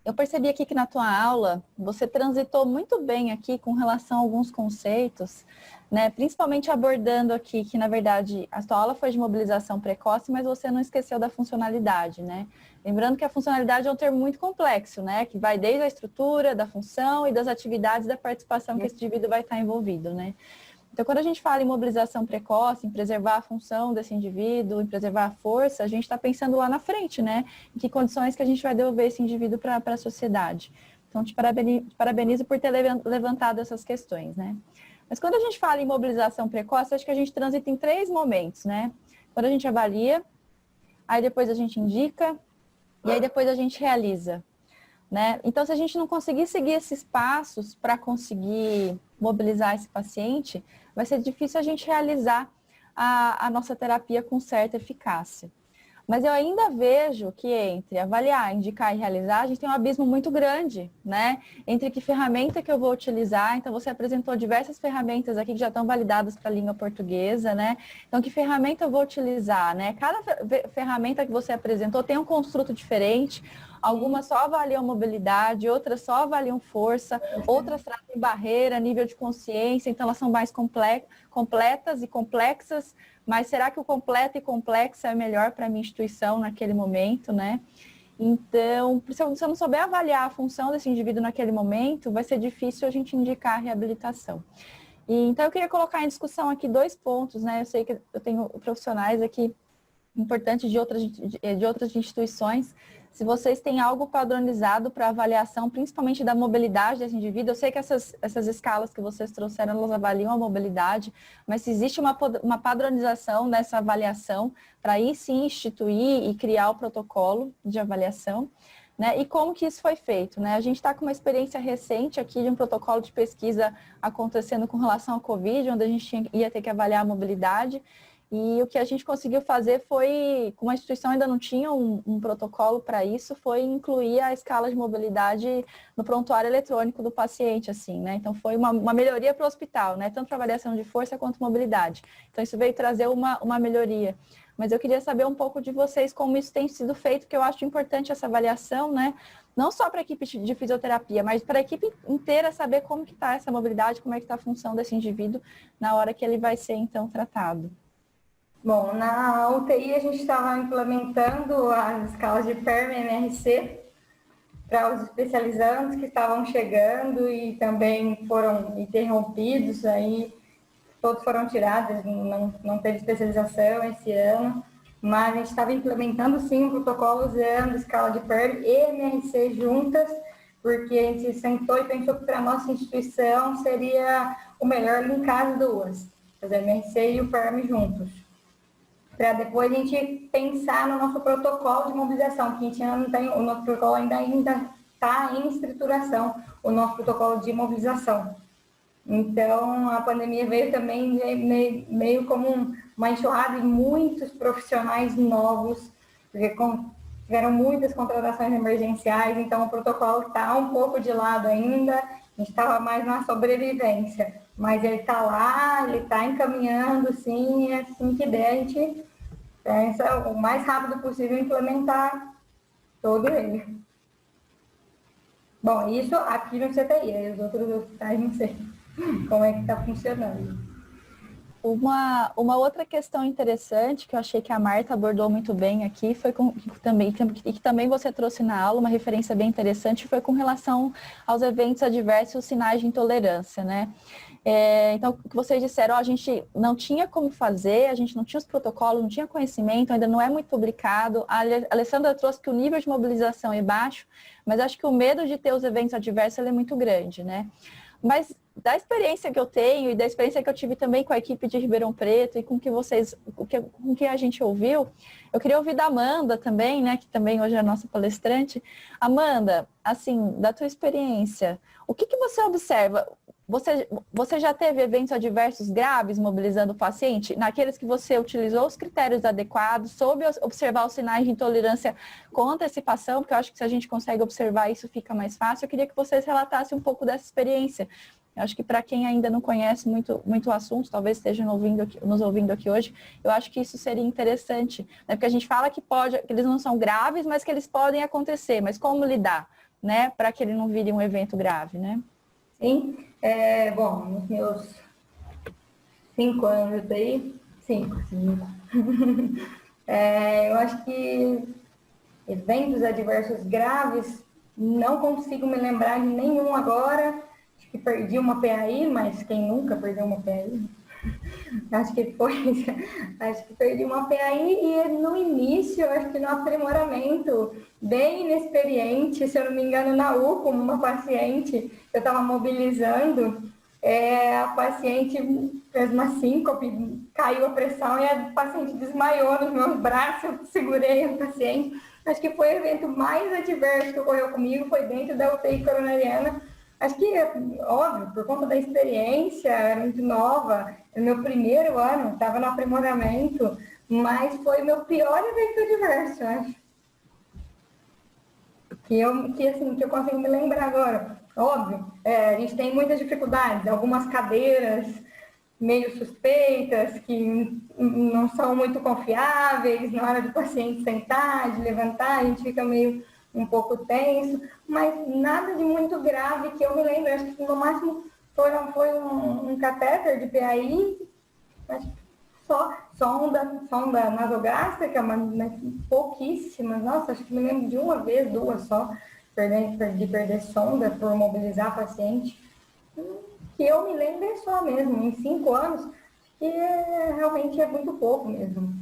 eu percebi aqui que na tua aula você transitou muito bem aqui com relação a alguns conceitos, né? Principalmente abordando aqui que, na verdade, a tua aula foi de mobilização precoce, mas você não esqueceu da funcionalidade, né? Lembrando que a funcionalidade é um termo muito complexo, né? Que vai desde a estrutura, da função e das atividades da participação que esse indivíduo vai estar envolvido, né? Então, quando a gente fala em mobilização precoce, em preservar a função desse indivíduo, em preservar a força, a gente está pensando lá na frente, né? Em que condições que a gente vai devolver esse indivíduo para a sociedade. Então, te parabenizo por ter levantado essas questões, né? Mas quando a gente fala em mobilização precoce, acho que a gente transita em 3 momentos, né? Quando a gente avalia, aí depois a gente indica, e aí depois a gente realiza, né? Então, se a gente não conseguir seguir esses passos para conseguir mobilizar esse paciente, vai ser difícil a gente realizar a nossa terapia com certa eficácia. Mas eu ainda vejo que entre avaliar, indicar e realizar, a gente tem um abismo muito grande, né? Entre que ferramenta que eu vou utilizar. Então, você apresentou diversas ferramentas aqui que já estão validadas para a língua portuguesa, né? Então, que ferramenta eu vou utilizar, né? Cada ferramenta que você apresentou tem um construto diferente. Algumas só avaliam mobilidade, outras só avaliam força, outras tratam barreira, nível de consciência, então elas são mais completas e complexas, mas será que o completo e complexo é melhor para a minha instituição naquele momento, né? Então, se eu não souber avaliar a função desse indivíduo naquele momento, vai ser difícil a gente indicar a reabilitação. Então, eu queria colocar em discussão aqui 2 pontos, né? Eu sei que eu tenho profissionais aqui importantes de outras instituições, se vocês têm algo padronizado para avaliação, principalmente da mobilidade desse indivíduo. Eu sei que essas escalas que vocês trouxeram, elas avaliam a mobilidade, mas se existe uma padronização nessa avaliação para aí sim instituir e criar o protocolo de avaliação, né? E como que isso foi feito, né? A gente está com uma experiência recente aqui de um protocolo de pesquisa acontecendo com relação ao Covid, onde a gente ia ter que avaliar a mobilidade. E o que a gente conseguiu fazer foi, como a instituição ainda não tinha um protocolo para isso, foi incluir a escala de mobilidade no prontuário eletrônico do paciente, assim, né? Então foi uma melhoria para o hospital, né? Tanto para avaliação de força quanto mobilidade. Então isso veio trazer uma melhoria. Mas eu queria saber um pouco de vocês como isso tem sido feito, porque eu acho importante essa avaliação, né? Não só para a equipe de fisioterapia, mas para a equipe inteira saber como que está essa mobilidade, como é que está a função desse indivíduo na hora que ele vai ser, então, tratado. Bom, na UTI a gente estava implementando as escalas de PERM-MRC para os especializantes que estavam chegando e também foram interrompidos, aí todos foram tirados, não teve especialização esse ano, mas a gente estava implementando sim um protocolo usando escala de PERM e MRC juntas, porque a gente sentou e pensou que para a nossa instituição seria o melhor linkar as duas, fazer o MRC e o PERM juntos, para depois a gente pensar no nosso protocolo de mobilização, que a gente não tem, o nosso protocolo ainda está em estruturação, o nosso protocolo de mobilização. Então, a pandemia veio também meio como uma enxurrada de muitos profissionais novos, porque tiveram muitas contratações emergenciais, então o protocolo está um pouco de lado ainda, a gente estava mais na sobrevivência, mas ele está lá, ele está encaminhando, sim, e assim que der, a gente pensa o mais rápido possível implementar todo ele. Bom, isso aqui no CTI, os outros hospitais não sei como é que está funcionando. Uma outra questão interessante que eu achei que a Marta abordou muito bem aqui foi que também você trouxe na aula, uma referência bem interessante, foi com relação aos eventos adversos e os sinais de intolerância, né? Então, o que vocês disseram, a gente não tinha como fazer, a gente não tinha os protocolos, não tinha conhecimento, ainda não é muito publicado. A Alessandra trouxe que o nível de mobilização é baixo, mas acho que o medo de ter os eventos adversos ele é muito grande, né? Mas da experiência que eu tenho e da experiência que eu tive também com a equipe de Ribeirão Preto e com que a gente ouviu, eu queria ouvir da Amanda também, né, que também hoje é a nossa palestrante. Amanda, assim, da tua experiência, o que você observa? Você já teve eventos adversos graves mobilizando o paciente? Naqueles que você utilizou os critérios adequados, soube observar os sinais de intolerância com antecipação, porque eu acho que se a gente consegue observar isso fica mais fácil. Eu queria que vocês relatassem um pouco dessa experiência. Eu acho que para quem ainda não conhece muito o assunto, talvez esteja nos ouvindo aqui hoje, eu acho que isso seria interessante, né? Porque a gente fala que eles não são graves, mas que eles podem acontecer, mas como lidar, né, para que ele não vire um evento grave, né? Sim, bom, nos meus 5 anos aí, 5. Eu acho que eventos adversos graves, não consigo me lembrar de nenhum agora. Acho que perdi uma PAI, mas quem nunca perdeu uma PAI? Acho que perdi uma PAI e no início, acho que no aprimoramento, bem inexperiente, se eu não me engano, na U, como uma paciente, eu estava mobilizando, a paciente fez uma síncope, caiu a pressão e a paciente desmaiou nos meus braços, eu segurei a paciente. Acho que foi o evento mais adverso que ocorreu comigo, foi dentro da UTI coronariana. Acho que, óbvio, por conta da experiência, era muito nova, no meu primeiro ano, estava no aprimoramento, mas foi o meu pior evento adverso, acho. Que eu consigo me lembrar agora. Óbvio, a gente tem muitas dificuldades, algumas cadeiras meio suspeitas, que não são muito confiáveis, na hora do paciente sentar, de levantar, a gente fica meio um pouco tenso, mas nada de muito grave que eu me lembro. Acho que no máximo foi um catéter de PAI, acho que só sonda nasogástrica, mas pouquíssimas. Nossa, acho que me lembro de uma vez, 2 só, de perder sonda por mobilizar a paciente. Que eu me lembro é só mesmo, em 5 anos, que realmente é muito pouco mesmo.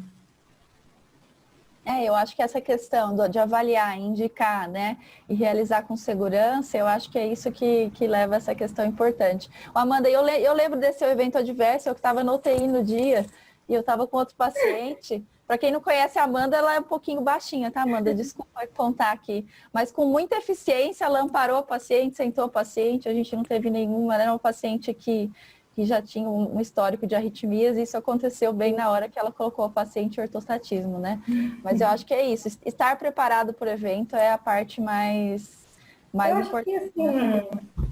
Eu acho que essa questão de avaliar, indicar, né, e realizar com segurança, eu acho que é isso que leva a essa questão importante. Amanda, eu lembro desse seu evento adverso, eu que estava no UTI no dia, e eu estava com outro paciente. Para quem não conhece a Amanda, ela é um pouquinho baixinha, tá, Amanda? Desculpa apontar aqui. Mas com muita eficiência, ela amparou a paciente, sentou a paciente, a gente não teve nenhuma, né? Uma paciente que já tinha um histórico de arritmias, e isso aconteceu bem na hora que ela colocou a paciente em ortostatismo, né? Mas eu acho que é isso, estar preparado para o evento é a parte mais importante.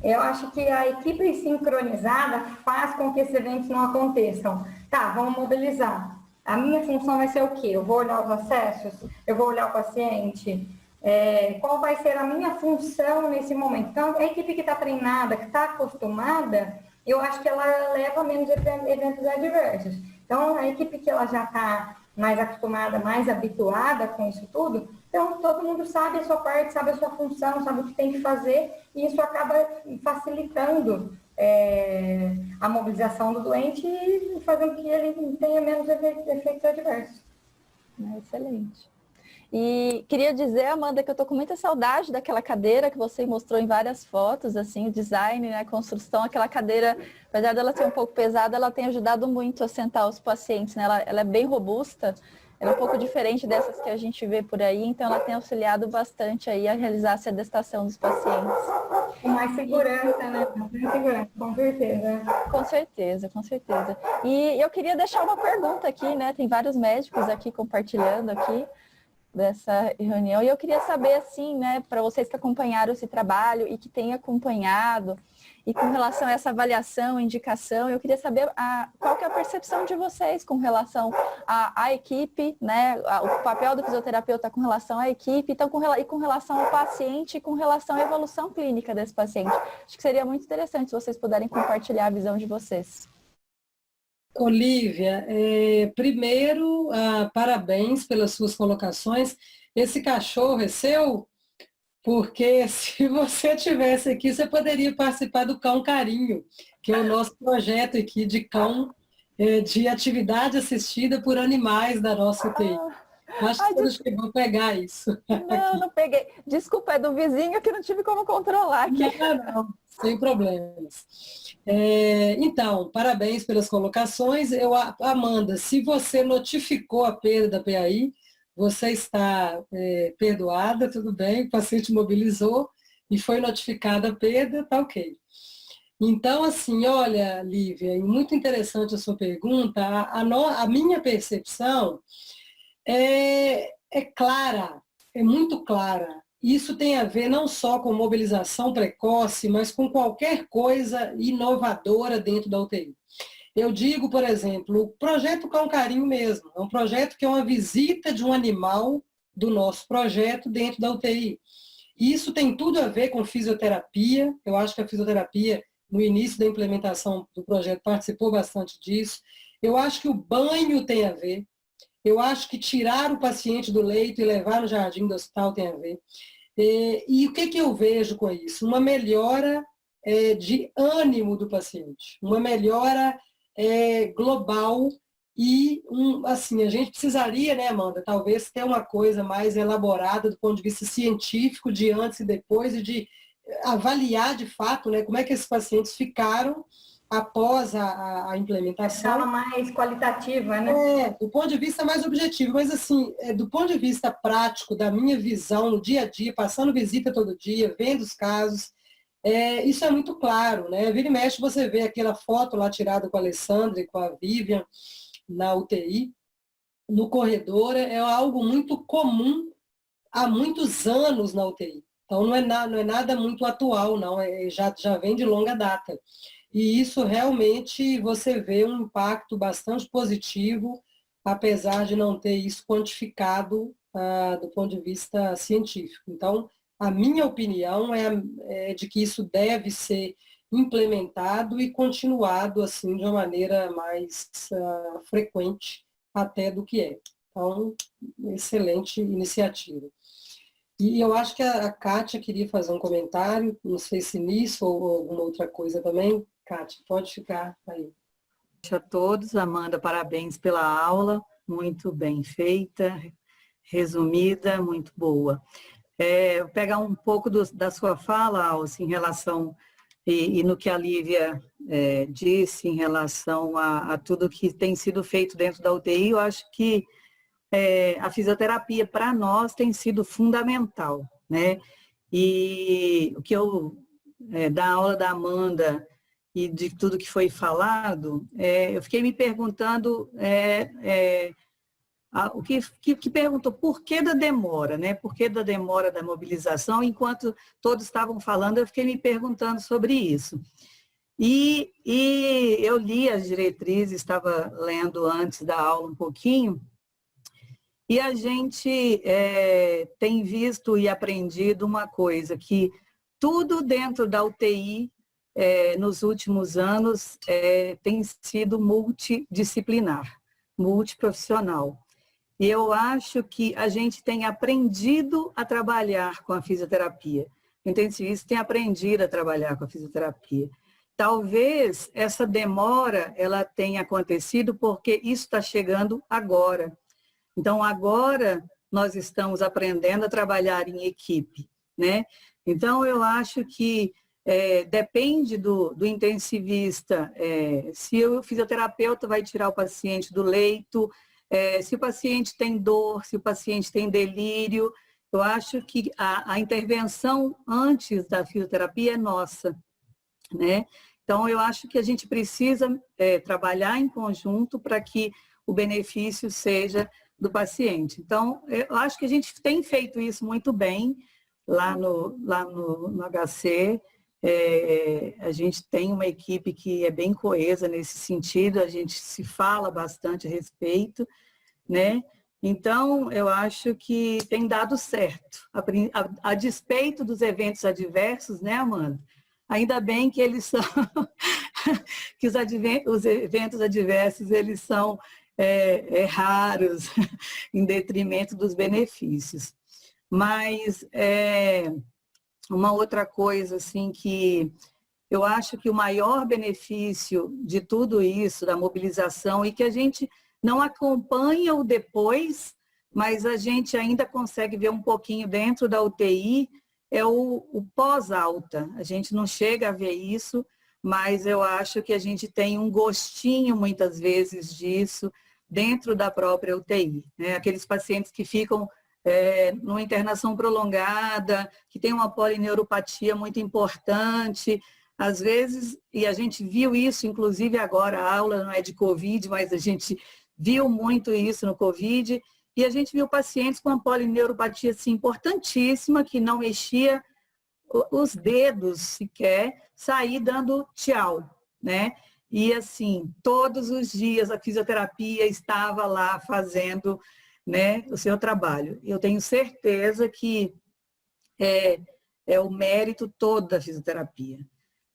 Eu acho que a equipe sincronizada faz com que esses eventos não aconteçam. Tá, vamos mobilizar. A minha função vai ser o quê? Eu vou olhar os acessos? Eu vou olhar o paciente? Qual vai ser a minha função nesse momento? Então, a equipe que está treinada, que está acostumada, eu acho que ela leva menos eventos adversos. Então, a equipe que ela já está mais acostumada, mais habituada com isso tudo, então todo mundo sabe a sua parte, sabe a sua função, sabe o que tem que fazer, e isso acaba facilitando a mobilização do doente e fazendo que ele tenha menos efeitos adversos. Excelente. E queria dizer, Amanda, que eu tô com muita saudade daquela cadeira que você mostrou em várias fotos, assim, o design, né, a construção, aquela cadeira, apesar dela ser um pouco pesada, ela tem ajudado muito a sentar os pacientes, né, ela é bem robusta, ela é um pouco diferente dessas que a gente vê por aí, então ela tem auxiliado bastante aí a realizar a sedestação dos pacientes. Com mais segurança, né, com mais segurança, com certeza. Com certeza, com certeza. E eu queria deixar uma pergunta aqui, né, tem vários médicos aqui compartilhando aqui dessa reunião, e eu queria saber, assim, né, para vocês que acompanharam esse trabalho e que têm acompanhado, e com relação a essa avaliação, indicação, eu queria saber qual que é a percepção de vocês com relação à equipe, né, o papel do fisioterapeuta com relação à equipe, então, e com relação ao paciente, e com relação à evolução clínica desse paciente. Acho que seria muito interessante se vocês puderem compartilhar a visão de vocês. Olívia, primeiro, parabéns pelas suas colocações. Esse cachorro é seu? Porque se você tivesse aqui, você poderia participar do Cão Carinho, que é o nosso projeto aqui de cão, de atividade assistida por animais da nossa UTI. Acho que você chegou a pegar isso. Não peguei. Desculpa, é do vizinho que não tive como controlar aqui. Não, sem problemas. Então, parabéns pelas colocações. Amanda, se você notificou a perda da PAI, você está perdoada, tudo bem, o paciente mobilizou e foi notificada a perda, tá ok. Então, assim, olha, Lívia, muito interessante a sua pergunta. A minha percepção é clara, é muito clara. Isso tem a ver não só com mobilização precoce, mas com qualquer coisa inovadora dentro da UTI. Eu digo, por exemplo, o projeto Cão Carinho mesmo, é um projeto que é uma visita de um animal do nosso projeto dentro da UTI. E isso tem tudo a ver com fisioterapia, eu acho que a fisioterapia, no início da implementação do projeto, participou bastante disso. Eu acho que o banho tem a ver, eu acho que tirar o paciente do leito e levar no jardim do hospital tem a ver. E o que eu vejo com isso? Uma melhora de ânimo do paciente, uma melhora global e, assim, a gente precisaria, né, Amanda, talvez ter uma coisa mais elaborada do ponto de vista científico, de antes e depois, e de avaliar de fato, né, como é que esses pacientes ficaram após a implementação. Fala mais qualitativa, né? Do ponto de vista mais objetivo, mas assim, do ponto de vista prático, da minha visão no dia a dia, passando visita todo dia, vendo os casos, isso é muito claro, né? Vira e mexe, você vê aquela foto lá tirada com a Alessandra e com a Vivian na UTI, no corredor, é algo muito comum há muitos anos na UTI. Então não é nada muito atual, não, já vem de longa data. E isso realmente você vê um impacto bastante positivo, apesar de não ter isso quantificado do ponto de vista científico. Então, a minha opinião é de que isso deve ser implementado e continuado assim de uma maneira mais frequente até do que é. Então, excelente iniciativa. E eu acho que a Kátia queria fazer um comentário, não sei se nisso ou alguma outra coisa também. Kátia, pode ficar aí. A todos, Amanda, parabéns pela aula, muito bem feita, resumida, muito boa. Vou pegar um pouco da sua fala, Alce, em relação, e no que a Lívia disse, em relação a tudo que tem sido feito dentro da UTI. Eu acho que a fisioterapia, para nós, tem sido fundamental, né? E o que da aula da Amanda e de tudo que foi falado, eu fiquei me perguntando, o que perguntou por que da demora, né? Por que da demora da mobilização? Enquanto todos estavam falando, eu fiquei me perguntando sobre isso. E eu li as diretrizes, estava lendo antes da aula um pouquinho, e a gente tem visto e aprendido uma coisa, que tudo dentro da UTI, nos últimos anos, tem sido multidisciplinar, multiprofissional. E eu acho que a gente tem aprendido a trabalhar com a fisioterapia. O intensivista tem aprendido a trabalhar com a fisioterapia. Talvez essa demora ela tenha acontecido porque isso está chegando agora. Então, agora nós estamos aprendendo a trabalhar em equipe, né? Então, eu acho que depende do intensivista, se o fisioterapeuta vai tirar o paciente do leito, se o paciente tem dor, se o paciente tem delírio. Eu acho que a intervenção antes da fisioterapia é nossa, né? Então, eu acho que a gente precisa trabalhar em conjunto para que o benefício seja do paciente. Então, eu acho que a gente tem feito isso muito bem lá no HC. A gente tem uma equipe que é bem coesa nesse sentido, a gente se fala bastante a respeito, né? Então, eu acho que tem dado certo, a despeito dos eventos adversos, né, Amanda? Ainda bem que eles são, que os eventos adversos, eles são raros, em detrimento dos benefícios. Mas uma outra coisa, assim, que eu acho que o maior benefício de tudo isso, da mobilização, e que a gente não acompanha o depois, mas a gente ainda consegue ver um pouquinho dentro da UTI, é o pós-alta. A gente não chega a ver isso, mas eu acho que a gente tem um gostinho, muitas vezes, disso dentro da própria UTI, né? Aqueles pacientes que ficam numa internação prolongada, que tem uma polineuropatia muito importante, às vezes, e a gente viu isso, inclusive agora, a aula não é de Covid, mas a gente viu muito isso no Covid, e a gente viu pacientes com uma polineuropatia assim, importantíssima, que não mexia os dedos sequer, sair dando tchau, né? E assim, todos os dias a fisioterapia estava lá fazendo, né, o seu trabalho. Eu tenho certeza que é o mérito todo da fisioterapia,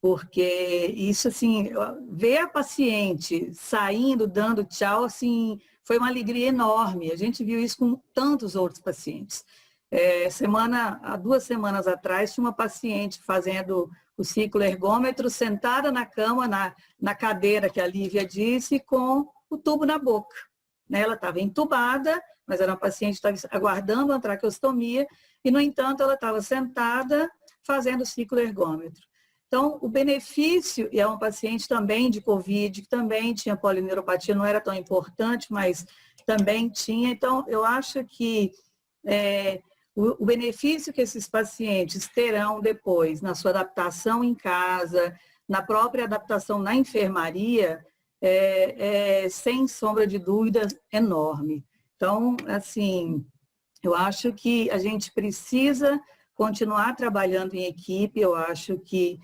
porque isso, assim, ver a paciente saindo, dando tchau, assim, foi uma alegria enorme. A gente viu isso com tantos outros pacientes. Há 2 semanas atrás, tinha uma paciente fazendo o ciclo ergômetro, sentada na cama, na cadeira que a Lívia disse, com o tubo na boca. Ela estava entubada, mas era uma paciente que estava aguardando uma traqueostomia, e, no entanto, ela estava sentada fazendo o ciclo ergômetro. Então, o benefício, e é uma paciente também de Covid, que também tinha polineuropatia, não era tão importante, mas também tinha. Então, eu acho que o benefício que esses pacientes terão depois na sua adaptação em casa, na própria adaptação na enfermaria, sem sombra de dúvidas, enorme. Então, assim, eu acho que a gente precisa continuar trabalhando em equipe. Eu acho que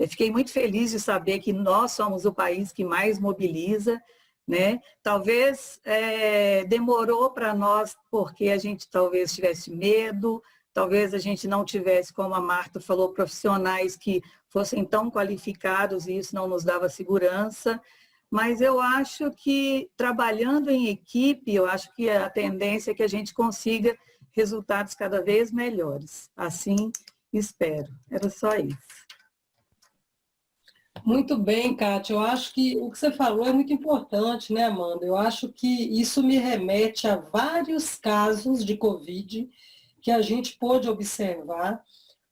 fiquei muito feliz de saber que nós somos o país que mais mobiliza, né? Talvez demorou para nós porque a gente talvez tivesse medo, talvez a gente não tivesse, como a Marta falou, profissionais que fossem tão qualificados, e isso não nos dava segurança. Mas eu acho que, trabalhando em equipe, eu acho que a tendência é que a gente consiga resultados cada vez melhores. Assim, espero. Era só isso. Muito bem, Kátia. Eu acho que o que você falou é muito importante, né, Amanda? Eu acho que isso me remete a vários casos de Covid que a gente pôde observar.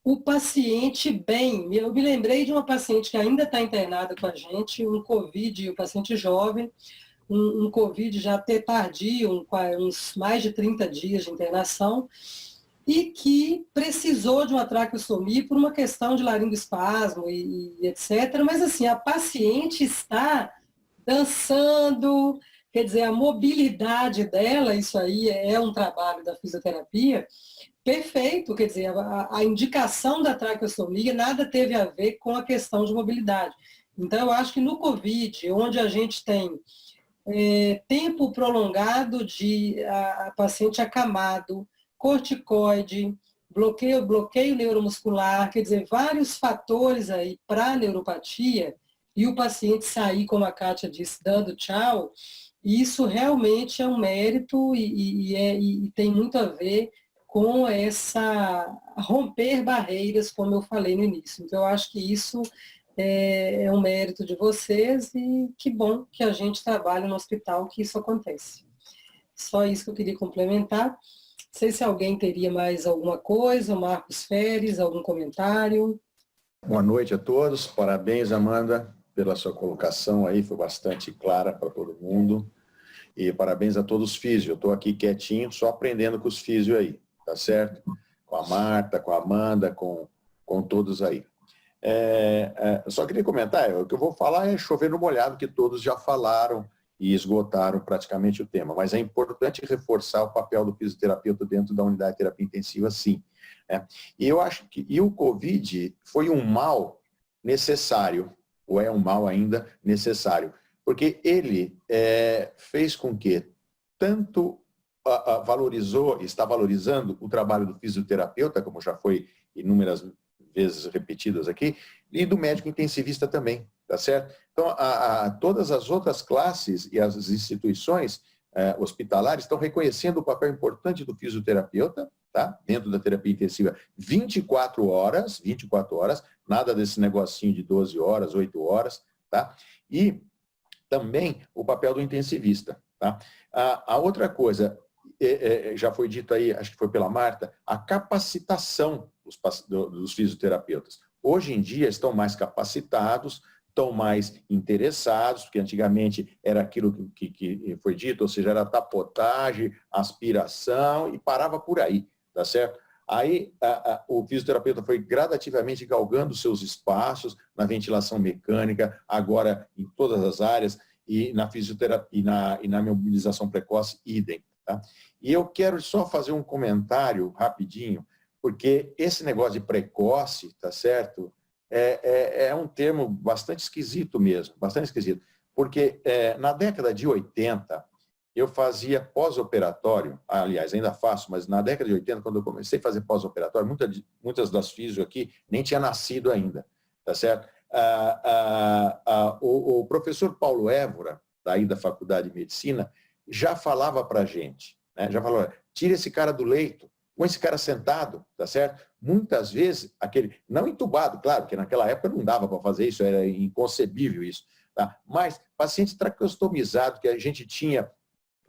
O paciente bem, eu me lembrei de uma paciente que ainda está internada com a gente, um Covid, um paciente jovem, um Covid já até tardio, uns mais de 30 dias de internação, e que precisou de uma traqueostomia por uma questão de laringoespasmo e etc. Mas assim, a paciente está dançando, quer dizer, a mobilidade dela, isso aí é um trabalho da fisioterapia, perfeito, quer dizer, a indicação da traqueostomia nada teve a ver com a questão de mobilidade. Então, eu acho que no Covid, onde a gente tem tempo prolongado de a paciente acamado, corticoide, bloqueio neuromuscular, quer dizer, vários fatores aí para a neuropatia, e o paciente sair, como a Kátia disse, dando tchau, isso realmente é um mérito e tem muito a ver com essa romper barreiras, como eu falei no início. Então, eu acho que isso é um mérito de vocês e que bom que a gente trabalha no hospital que isso acontece. Só isso que eu queria complementar. Não sei se alguém teria mais alguma coisa, Marcos Feres, algum comentário. Boa noite a todos, parabéns, Amanda, pela sua colocação aí, foi bastante clara para todo mundo. E parabéns a todos os físios, eu estou aqui quietinho, só aprendendo com os físios aí, tá certo? Com a Marta, com a Amanda, com todos aí. Só queria comentar, o que eu vou falar é chover no molhado, que todos já falaram e esgotaram praticamente o tema, mas é importante reforçar o papel do fisioterapeuta dentro da unidade de terapia intensiva, sim. E eu acho que o Covid foi um mal necessário, ou é um mal ainda necessário, porque ele fez com que tanto está valorizando o trabalho do fisioterapeuta, como já foi inúmeras vezes repetidas aqui, e do médico intensivista também, tá certo? Então, todas as outras classes e as instituições hospitalares estão reconhecendo o papel importante do fisioterapeuta, tá? Dentro da terapia intensiva, 24 horas, nada desse negocinho de 12 horas, 8 horas, tá? E também o papel do intensivista, tá? A outra coisa, já foi dito aí, acho que foi pela Marta, a capacitação dos fisioterapeutas. Hoje em dia estão mais capacitados, estão mais interessados, porque antigamente era aquilo que foi dito, ou seja, era tapotagem, aspiração e parava por aí, tá certo? Aí o fisioterapeuta foi gradativamente galgando seus espaços na ventilação mecânica, agora em todas as áreas, e na fisioterapia e na mobilização precoce, idem. Tá? E eu quero só fazer um comentário rapidinho, porque esse negócio de precoce, tá certo? É um termo bastante esquisito mesmo, bastante esquisito. Porque na década de 80, eu fazia pós-operatório, aliás, ainda faço, mas na década de 80, quando eu comecei a fazer pós-operatório, muitas das físio aqui nem tinha nascido ainda, tá certo? O professor Paulo Évora, daí da Faculdade de Medicina, já falava para a gente, né? Já falou, tira esse cara do leito, põe esse cara sentado, tá certo? Muitas vezes, não entubado, claro, porque naquela época não dava para fazer isso, era inconcebível isso, tá? Mas paciente traqueostomizado, que a gente tinha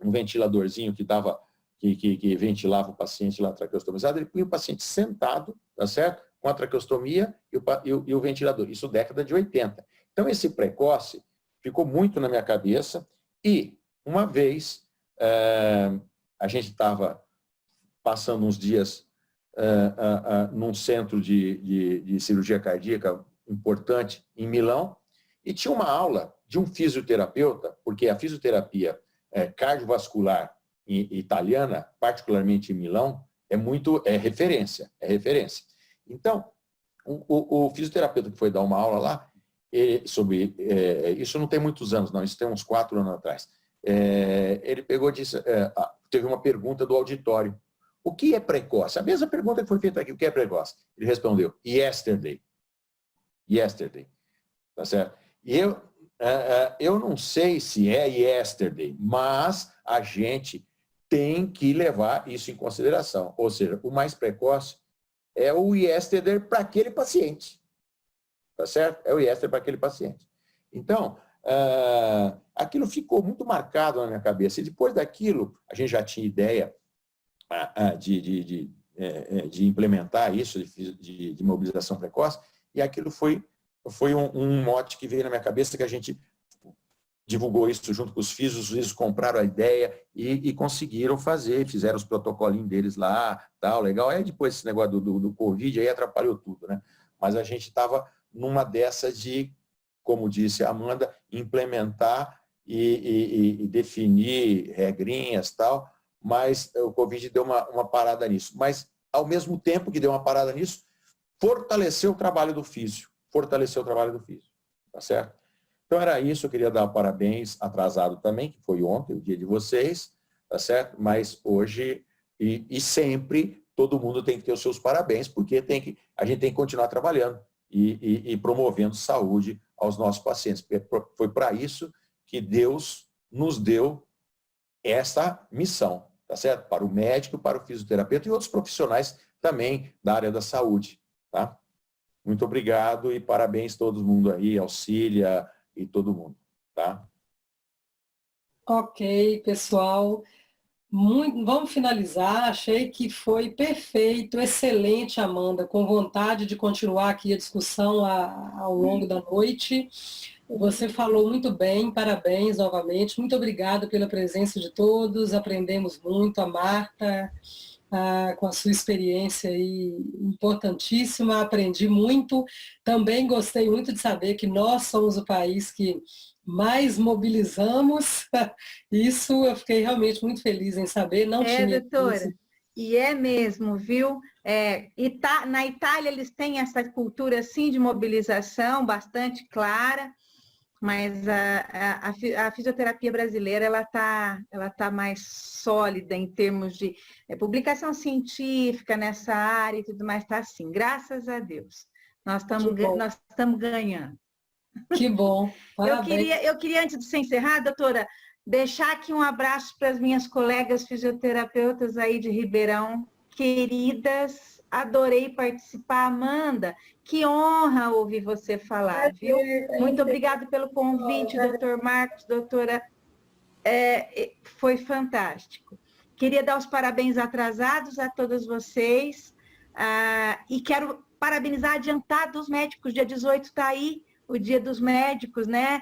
um ventiladorzinho que ventilava o paciente lá traqueostomizado, ele punha o paciente sentado, tá certo? Com a traqueostomia e o ventilador. Isso década de 80. Então, esse precoce ficou muito na minha cabeça e, uma vez, a gente estava passando uns dias num centro de cirurgia cardíaca importante em Milão e tinha uma aula de um fisioterapeuta, porque a fisioterapia cardiovascular italiana, particularmente em Milão, é referência. Então, o fisioterapeuta que foi dar uma aula lá, sobre isso não tem muitos anos, não, isso tem uns 4 anos atrás, ele pegou e disse, teve uma pergunta do auditório, o que é precoce? A mesma pergunta que foi feita aqui, o que é precoce? Ele respondeu, yesterday. Tá certo? E eu não sei se é yesterday, mas a gente tem que levar isso em consideração. Ou seja, o mais precoce é o yesterday para aquele paciente. tá certo? É o Yester para aquele paciente. Então, aquilo ficou muito marcado na minha cabeça. E depois daquilo, a gente já tinha ideia de implementar isso, de mobilização precoce, e aquilo foi um mote que veio na minha cabeça, que a gente divulgou isso junto com os físicos compraram a ideia e conseguiram fazer, fizeram os protocolinhos deles lá, tal, legal. Aí depois esse negócio do Covid, aí atrapalhou tudo, né? Mas a gente estava numa dessa de, como disse a Amanda, implementar e definir regrinhas, tal, mas o Covid deu uma parada nisso. Mas, ao mesmo tempo que deu uma parada nisso, fortaleceu o trabalho do físio, tá certo? Então, era isso, eu queria dar parabéns, atrasado também, que foi ontem, o dia de vocês, tá certo? Mas hoje e sempre, todo mundo tem que ter os seus parabéns, porque a gente tem que continuar trabalhando e promovendo saúde aos nossos pacientes. Foi para isso que Deus nos deu essa missão, tá certo? Para o médico, para o fisioterapeuta e outros profissionais também da área da saúde, tá? Muito obrigado e parabéns a todo mundo aí, Auxília e todo mundo, tá? Ok, pessoal. Vamos finalizar. Achei que foi perfeito, excelente, Amanda, com vontade de continuar aqui a discussão ao longo da noite. Você falou muito bem, parabéns novamente. Muito obrigada pela presença de todos. Aprendemos muito, a Marta, com a sua experiência aí importantíssima, aprendi muito. Também gostei muito de saber que nós somos o país que mais mobilizamos. Isso eu fiquei realmente muito feliz em saber. Não tinha doutora, isso. e é mesmo, viu? Na Itália eles têm essa cultura assim de mobilização bastante clara, mas a fisioterapia brasileira ela tá mais sólida em termos de publicação científica nessa área e tudo mais, está assim, graças a Deus. Nós estamos ganhando. Que bom, parabéns. Eu queria, antes de você encerrar, doutora, deixar aqui um abraço para as minhas colegas fisioterapeutas aí de Ribeirão, queridas, adorei participar. Amanda, que honra ouvir você falar, viu? Muito obrigada pelo convite, doutor Marcos, doutora, foi fantástico. Queria dar os parabéns atrasados a todos vocês e quero parabenizar adiantado os médicos, dia 18 está aí, o Dia dos Médicos, né?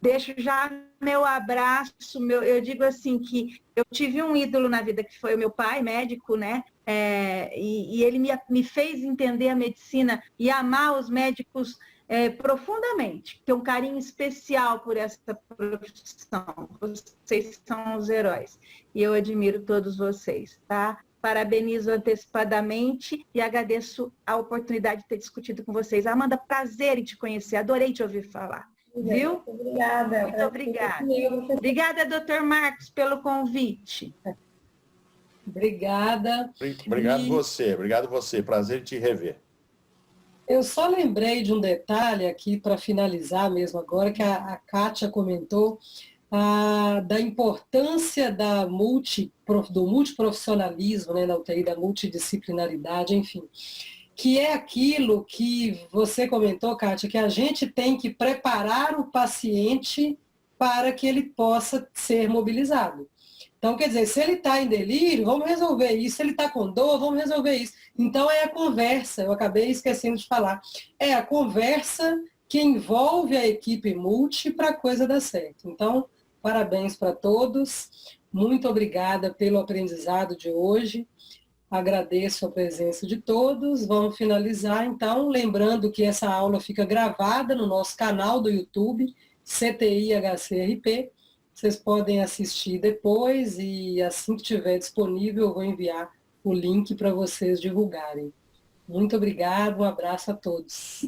Deixo já meu abraço, eu digo assim que eu tive um ídolo na vida que foi o meu pai, médico, né? E ele me fez entender a medicina e amar os médicos profundamente, ter um carinho especial por essa profissão. Vocês são os heróis e eu admiro todos vocês, tá? Parabenizo antecipadamente e agradeço a oportunidade de ter discutido com vocês. Amanda, prazer em te conhecer, adorei te ouvir falar. Viu? Obrigada. Muito obrigada. Obrigada, doutor Marcos, pelo convite. Obrigada. Obrigado você. Prazer em te rever. Eu só lembrei de um detalhe aqui para finalizar mesmo agora, que a Kátia comentou, da importância do multiprofissionalismo, né, na UTI, da multidisciplinaridade, enfim, que é aquilo que você comentou, Kátia, que a gente tem que preparar o paciente para que ele possa ser mobilizado. Então, quer dizer, se ele está em delírio, vamos resolver isso. Se ele está com dor, vamos resolver isso. Então, é a conversa, eu acabei esquecendo de falar, é a conversa que envolve a equipe multi para a coisa dar certo. Então, parabéns para todos. Muito obrigada pelo aprendizado de hoje. Agradeço a presença de todos. Vamos finalizar, então, lembrando que essa aula fica gravada no nosso canal do YouTube, CTI HCRP. Vocês podem assistir depois e assim que estiver disponível eu vou enviar o link para vocês divulgarem. Muito obrigada, um abraço a todos.